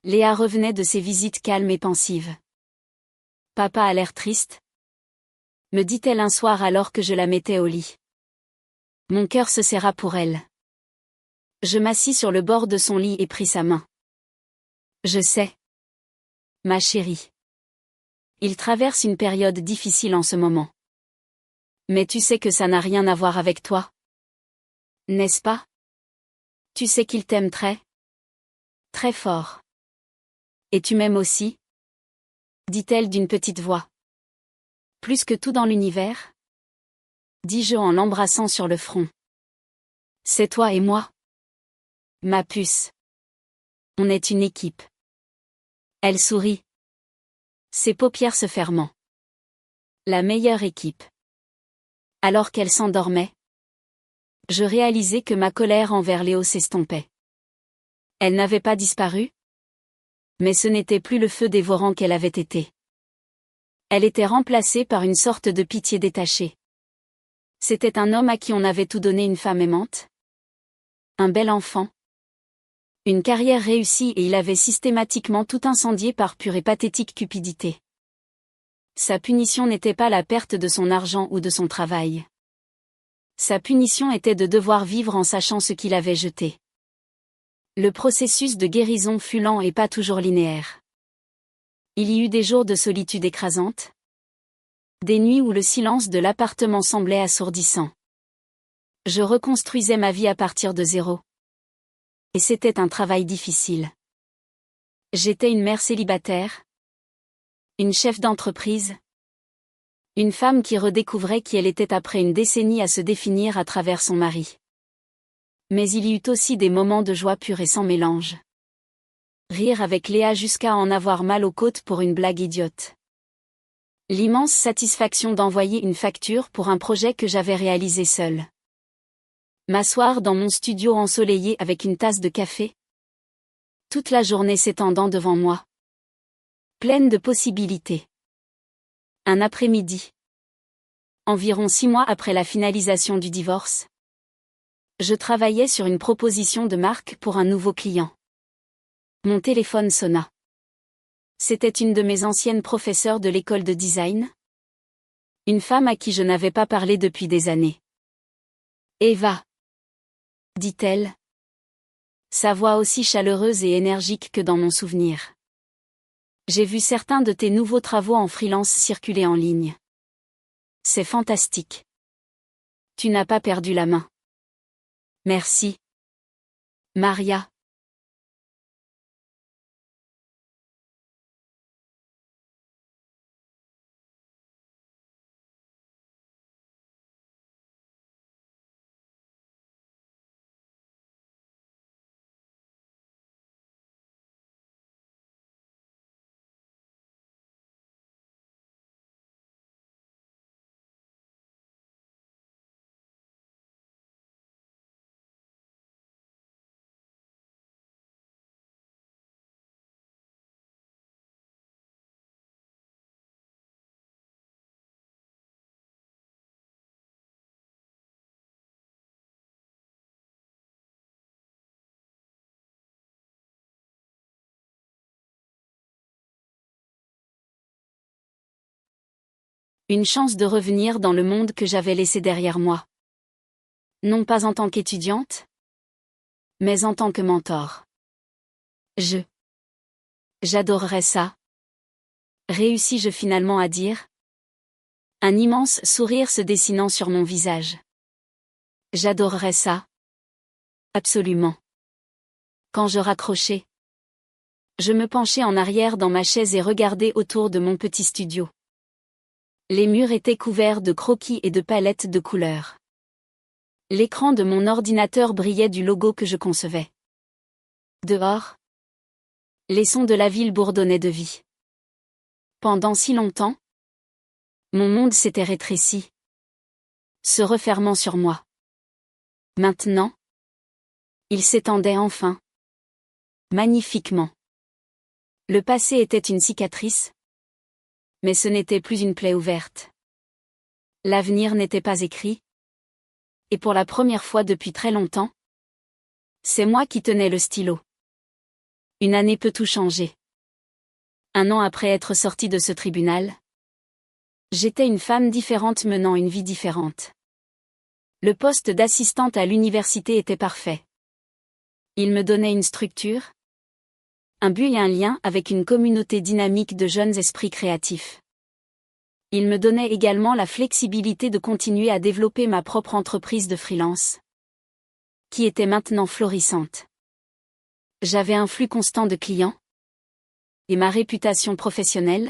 Léa revenait de ses visites calmes et pensives. Papa a l'air triste, me dit-elle un soir alors que je la mettais au lit. Mon cœur se serra pour elle. Je m'assis sur le bord de son lit et pris sa main. Je sais. Ma chérie. Il traverse une période difficile en ce moment. Mais tu sais que ça n'a rien à voir avec toi. N'est-ce pas? Tu sais qu'il t'aime très, très fort. Et tu m'aimes aussi? Dit-elle d'une petite voix. Plus que tout dans l'univers? Dis-je en l'embrassant sur le front. C'est toi et moi. Ma puce. On est une équipe. Elle sourit. Ses paupières se fermant. La meilleure équipe. Alors qu'elle s'endormait, je réalisais que ma colère envers Léo s'estompait. Elle n'avait pas disparu, mais ce n'était plus le feu dévorant qu'elle avait été. Elle était remplacée par une sorte de pitié détachée. C'était un homme à qui on avait tout donné, une femme aimante, un bel enfant, une carrière réussie, et il avait systématiquement tout incendié par pure et pathétique cupidité. Sa punition n'était pas la perte de son argent ou de son travail. Sa punition était de devoir vivre en sachant ce qu'il avait jeté. Le processus de guérison fut lent et pas toujours linéaire. Il y eut des jours de solitude écrasante, des nuits où le silence de l'appartement semblait assourdissant. Je reconstruisais ma vie à partir de zéro. Et c'était un travail difficile. J'étais une mère célibataire, une chef d'entreprise, une femme qui redécouvrait qui elle était après une décennie à se définir à travers son mari. Mais il y eut aussi des moments de joie pure et sans mélange. Rire avec Léa jusqu'à en avoir mal aux côtes pour une blague idiote. L'immense satisfaction d'envoyer une facture pour un projet que j'avais réalisé seul. M'asseoir dans mon studio ensoleillé avec une tasse de café. Toute la journée s'étendant devant moi. Pleine de possibilités. Un après-midi. Environ 6 mois après la finalisation du divorce. Je travaillais sur une proposition de marque pour un nouveau client. Mon téléphone sonna. C'était une de mes anciennes professeurs de l'école de design. Une femme à qui je n'avais pas parlé depuis des années. Eva, dit-elle. Sa voix aussi chaleureuse et énergique que dans mon souvenir. J'ai vu certains de tes nouveaux travaux en freelance circuler en ligne. C'est fantastique. Tu n'as pas perdu la main. Merci. Maria. Une chance de revenir dans le monde que j'avais laissé derrière moi. Non pas en tant qu'étudiante, mais en tant que mentor. J'adorerais ça. Réussis-je finalement à dire? Un immense sourire se dessinant sur mon visage. J'adorerais ça. Absolument. Quand je raccrochais, je me penchais en arrière dans ma chaise et regardais autour de mon petit studio. Les murs étaient couverts de croquis et de palettes de couleurs. L'écran de mon ordinateur brillait du logo que je concevais. Dehors, Les sons de la ville bourdonnaient de vie. Pendant si longtemps, mon monde s'était rétréci, se refermant sur moi. Maintenant, il s'étendait enfin. Magnifiquement. Le passé était une cicatrice, mais ce n'était plus une plaie ouverte. L'avenir n'était pas écrit. Et pour la première fois depuis très longtemps, c'est moi qui tenais le stylo. Une année peut tout changer. 1 an après être sortie de ce tribunal, j'étais une femme différente menant une vie différente. Le poste d'assistante à l'université était parfait. Il me donnait une structure, un but et un lien avec une communauté dynamique de jeunes esprits créatifs. Il me donnait également la flexibilité de continuer à développer ma propre entreprise de freelance, qui était maintenant florissante. J'avais un flux constant de clients, et ma réputation professionnelle,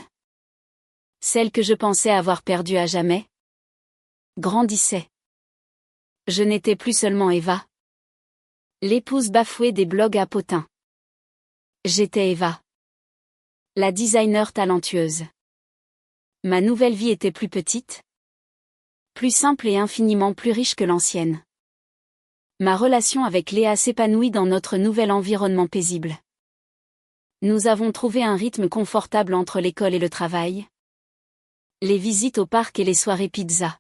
celle que je pensais avoir perdue à jamais, grandissait. Je n'étais plus seulement Eva, l'épouse bafouée des blogs à potins. J'étais Eva, la designer talentueuse. Ma nouvelle vie était plus petite, plus simple et infiniment plus riche que l'ancienne. Ma relation avec Léa s'épanouit dans notre nouvel environnement paisible. Nous avons trouvé un rythme confortable entre l'école et le travail, les visites au parc et les soirées pizza.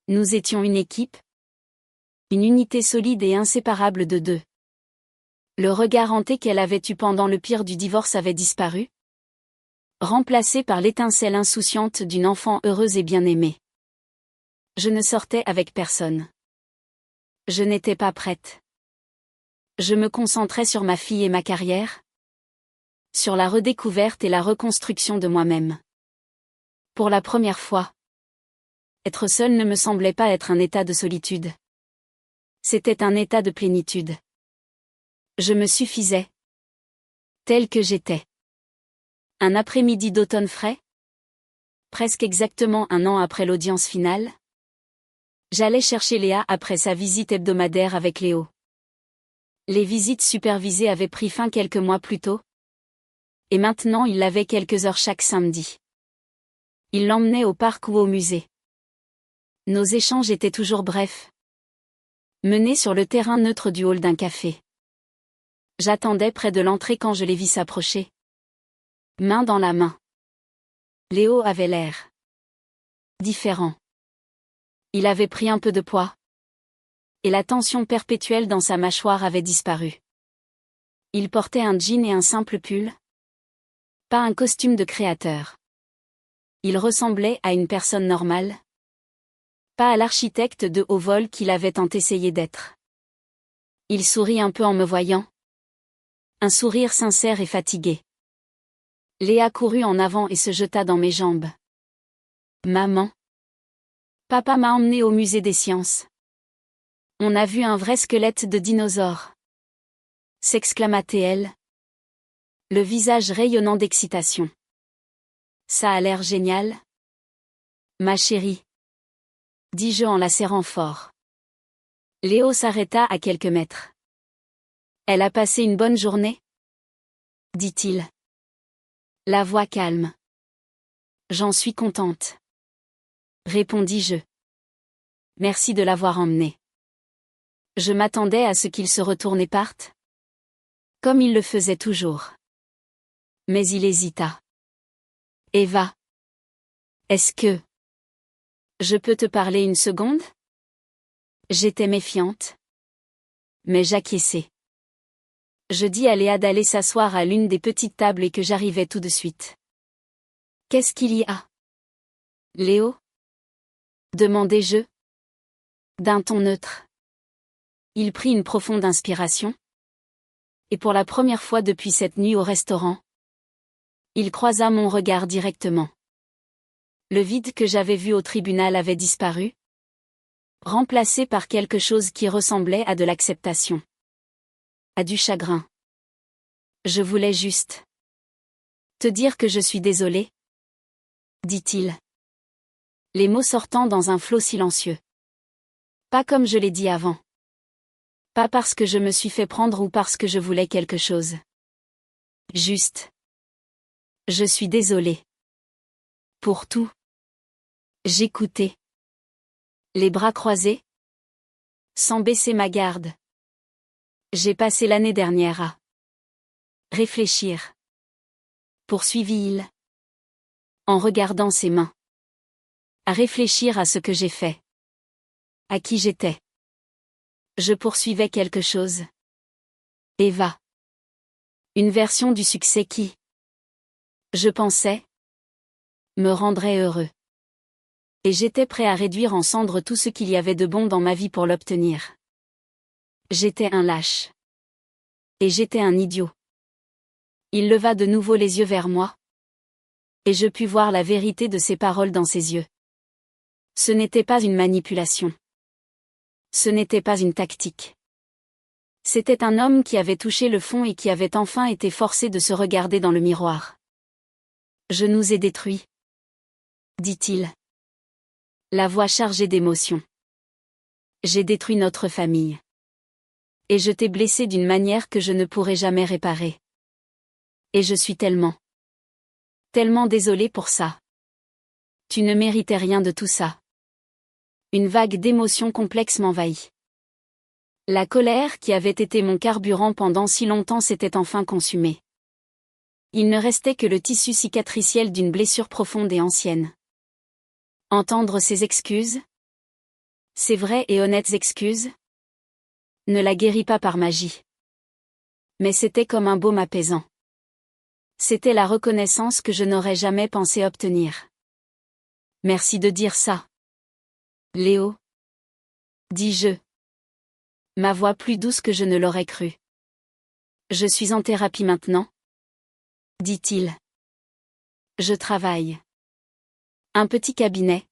Nous étions une équipe, une unité solide et inséparable de deux. Le regard hanté qu'elle avait eu pendant le pire du divorce avait disparu, remplacé par l'étincelle insouciante d'une enfant heureuse et bien-aimée. Je ne sortais avec personne. Je n'étais pas prête. Je me concentrais sur ma fille et ma carrière, sur la redécouverte et la reconstruction de moi-même. Pour la première fois, être seule ne me semblait pas être un état de solitude. C'était un état de plénitude. Je me suffisais, telle que j'étais. Un après-midi d'automne frais, presque exactement 1 an après l'audience finale, j'allais chercher Léa après sa visite hebdomadaire avec Léo. Les visites supervisées avaient pris fin quelques mois plus tôt, et maintenant il l'avait quelques heures chaque samedi. Il l'emmenait au parc ou au musée. Nos échanges étaient toujours brefs, menés sur le terrain neutre du hall d'un café. J'attendais près de l'entrée quand je les vis s'approcher, main dans la main. Léo avait l'air différent. Il avait pris un peu de poids, et la tension perpétuelle dans sa mâchoire avait disparu. Il portait un jean et un simple pull, pas un costume de créateur. Il ressemblait à une personne normale, pas à l'architecte de haut vol qu'il avait tant essayé d'être. Il sourit un peu en me voyant, un sourire sincère et fatigué. Léa courut en avant et se jeta dans mes jambes. Maman. Papa m'a emmenée au musée des sciences. On a vu un vrai squelette de dinosaure. S'exclama-t-elle, le visage rayonnant d'excitation. Ça a l'air génial. Ma chérie, dis-je en la serrant fort. Léo s'arrêta à quelques mètres. Elle a passé une bonne journée? Dit-il. La voix calme. J'en suis contente. Répondis-je. Merci de l'avoir emmené. Je m'attendais à ce qu'il se retourne et parte, comme il le faisait toujours. Mais il hésita. Eva. Est-ce que je peux te parler une seconde? J'étais méfiante, mais j'acquiesçai. Je dis à Léa d'aller s'asseoir à l'une des petites tables et que j'arrivais tout de suite. Qu'est-ce qu'il y a? Léo? Demandai-je, d'un ton neutre. Il prit une profonde inspiration, et pour la première fois depuis cette nuit au restaurant, il croisa mon regard directement. Le vide que j'avais vu au tribunal avait disparu, remplacé par quelque chose qui ressemblait à de l'acceptation. À du chagrin. Je voulais juste te dire que je suis désolé, dit-il. Les mots sortant dans un flot silencieux. Pas comme je l'ai dit avant. Pas parce que je me suis fait prendre ou parce que je voulais quelque chose. Juste. Je suis désolée. Pour tout. J'écoutais. Les bras croisés. Sans baisser ma garde. J'ai passé l'année dernière à réfléchir. Poursuivit-il. En regardant ses mains. À réfléchir à ce que j'ai fait. À qui j'étais. Je poursuivais quelque chose. Eva. Une version du succès qui, je pensais, me rendrait heureux. Et j'étais prêt à réduire en cendres tout ce qu'il y avait de bon dans ma vie pour l'obtenir. J'étais un lâche. Et j'étais un idiot. Il leva de nouveau les yeux vers moi. Et je pus voir la vérité de ses paroles dans ses yeux. Ce n'était pas une manipulation. Ce n'était pas une tactique. C'était un homme qui avait touché le fond et qui avait enfin été forcé de se regarder dans le miroir. Je nous ai détruits, dit-il. La voix chargée d'émotion. J'ai détruit notre famille. Et je t'ai blessé d'une manière que je ne pourrai jamais réparer. Et je suis tellement désolée pour ça. Tu ne méritais rien de tout ça. Une vague d'émotions complexes m'envahit. La colère qui avait été mon carburant pendant si longtemps s'était enfin consumée. Il ne restait que le tissu cicatriciel d'une blessure profonde et ancienne. Entendre ses excuses, ses vraies et honnêtes excuses, ne la guérit pas par magie. Mais c'était comme un baume apaisant. C'était la reconnaissance que je n'aurais jamais pensé obtenir. Merci de dire ça. Léo, dis-je. Ma voix plus douce que je ne l'aurais cru. Je suis en thérapie maintenant, dit-il. Je travaille. Un petit cabinet.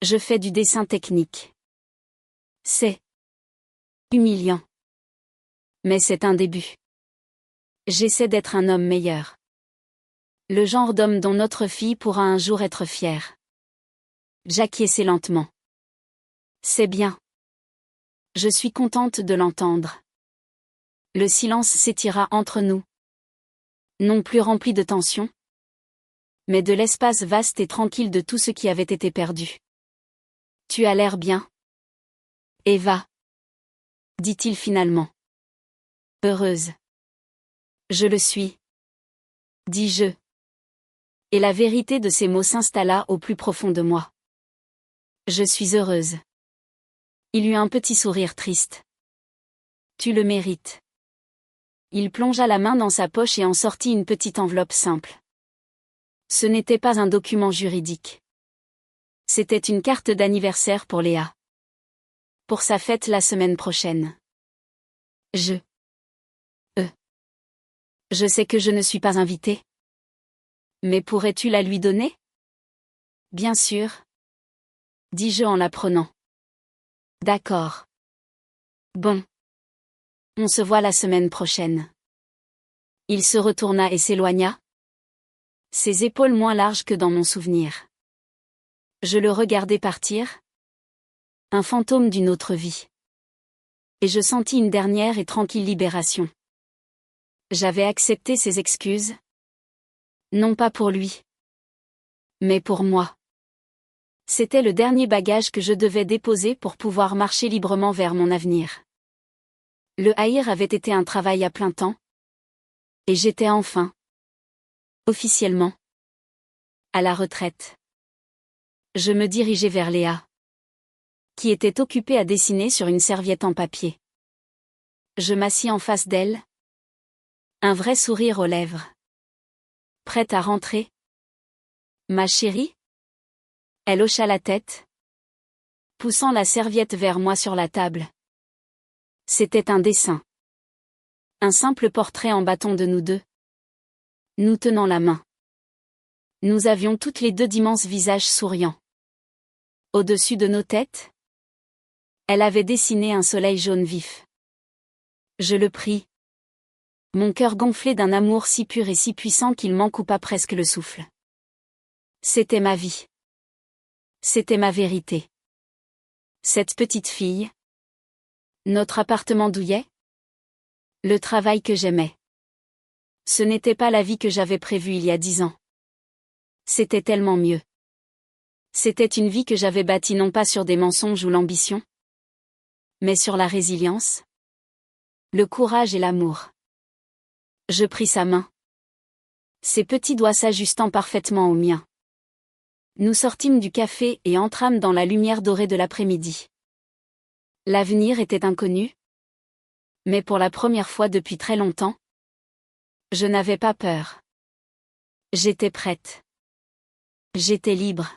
Je fais du dessin technique. C'est humiliant. Mais c'est un début. J'essaie d'être un homme meilleur. Le genre d'homme dont notre fille pourra un jour être fière. J'acquiesçai lentement. C'est bien. Je suis contente de l'entendre. Le silence s'étira entre nous. Non plus rempli de tension, mais de l'espace vaste et tranquille de tout ce qui avait été perdu. Tu as l'air bien, Eva, dit-il finalement. Heureuse. Je le suis, dis-je. Et la vérité de ces mots s'installa au plus profond de moi. Je suis heureuse. Il eut un petit sourire triste. Tu le mérites. Il plongea la main dans sa poche et en sortit une petite enveloppe simple. Ce n'était pas un document juridique. C'était une carte d'anniversaire pour Léa. Pour sa fête la semaine prochaine. Je sais que je ne suis pas invitée. Mais pourrais-tu la lui donner? Bien sûr. Dis-je en la prenant. D'accord. Bon. On se voit la semaine prochaine. Il se retourna et s'éloigna. Ses épaules moins larges que dans mon souvenir. Je le regardai partir. Un fantôme d'une autre vie. Et je sentis une dernière et tranquille libération. J'avais accepté ses excuses. Non pas pour lui. Mais pour moi. C'était le dernier bagage que je devais déposer pour pouvoir marcher librement vers mon avenir. Le haïr avait été un travail à plein temps. Et j'étais enfin, officiellement, à la retraite. Je me dirigeais vers Léa, qui était occupée à dessiner sur une serviette en papier. Je m'assis en face d'elle. Un vrai sourire aux lèvres. Prête à rentrer? Ma chérie? Elle hocha la tête, poussant la serviette vers moi sur la table. C'était un dessin. Un simple portrait en bâton de nous deux. Nous tenant la main. Nous avions toutes les deux d'immenses visages souriants. Au-dessus de nos têtes, elle avait dessiné un soleil jaune vif. Je le pris. Mon cœur gonflé d'un amour si pur et si puissant qu'il m'en coupa presque le souffle. C'était ma vie. C'était ma vérité. Cette petite fille. Notre appartement douillet. Le travail que j'aimais. Ce n'était pas la vie que j'avais prévue il y a 10 ans. C'était tellement mieux. C'était une vie que j'avais bâtie non pas sur des mensonges ou l'ambition, mais sur la résilience, le courage et l'amour. Je pris sa main. Ses petits doigts s'ajustant parfaitement aux miens. Nous sortîmes du café et entrâmes dans la lumière dorée de l'après-midi. L'avenir était inconnu. Mais pour la première fois depuis très longtemps, je n'avais pas peur. J'étais prête. J'étais libre.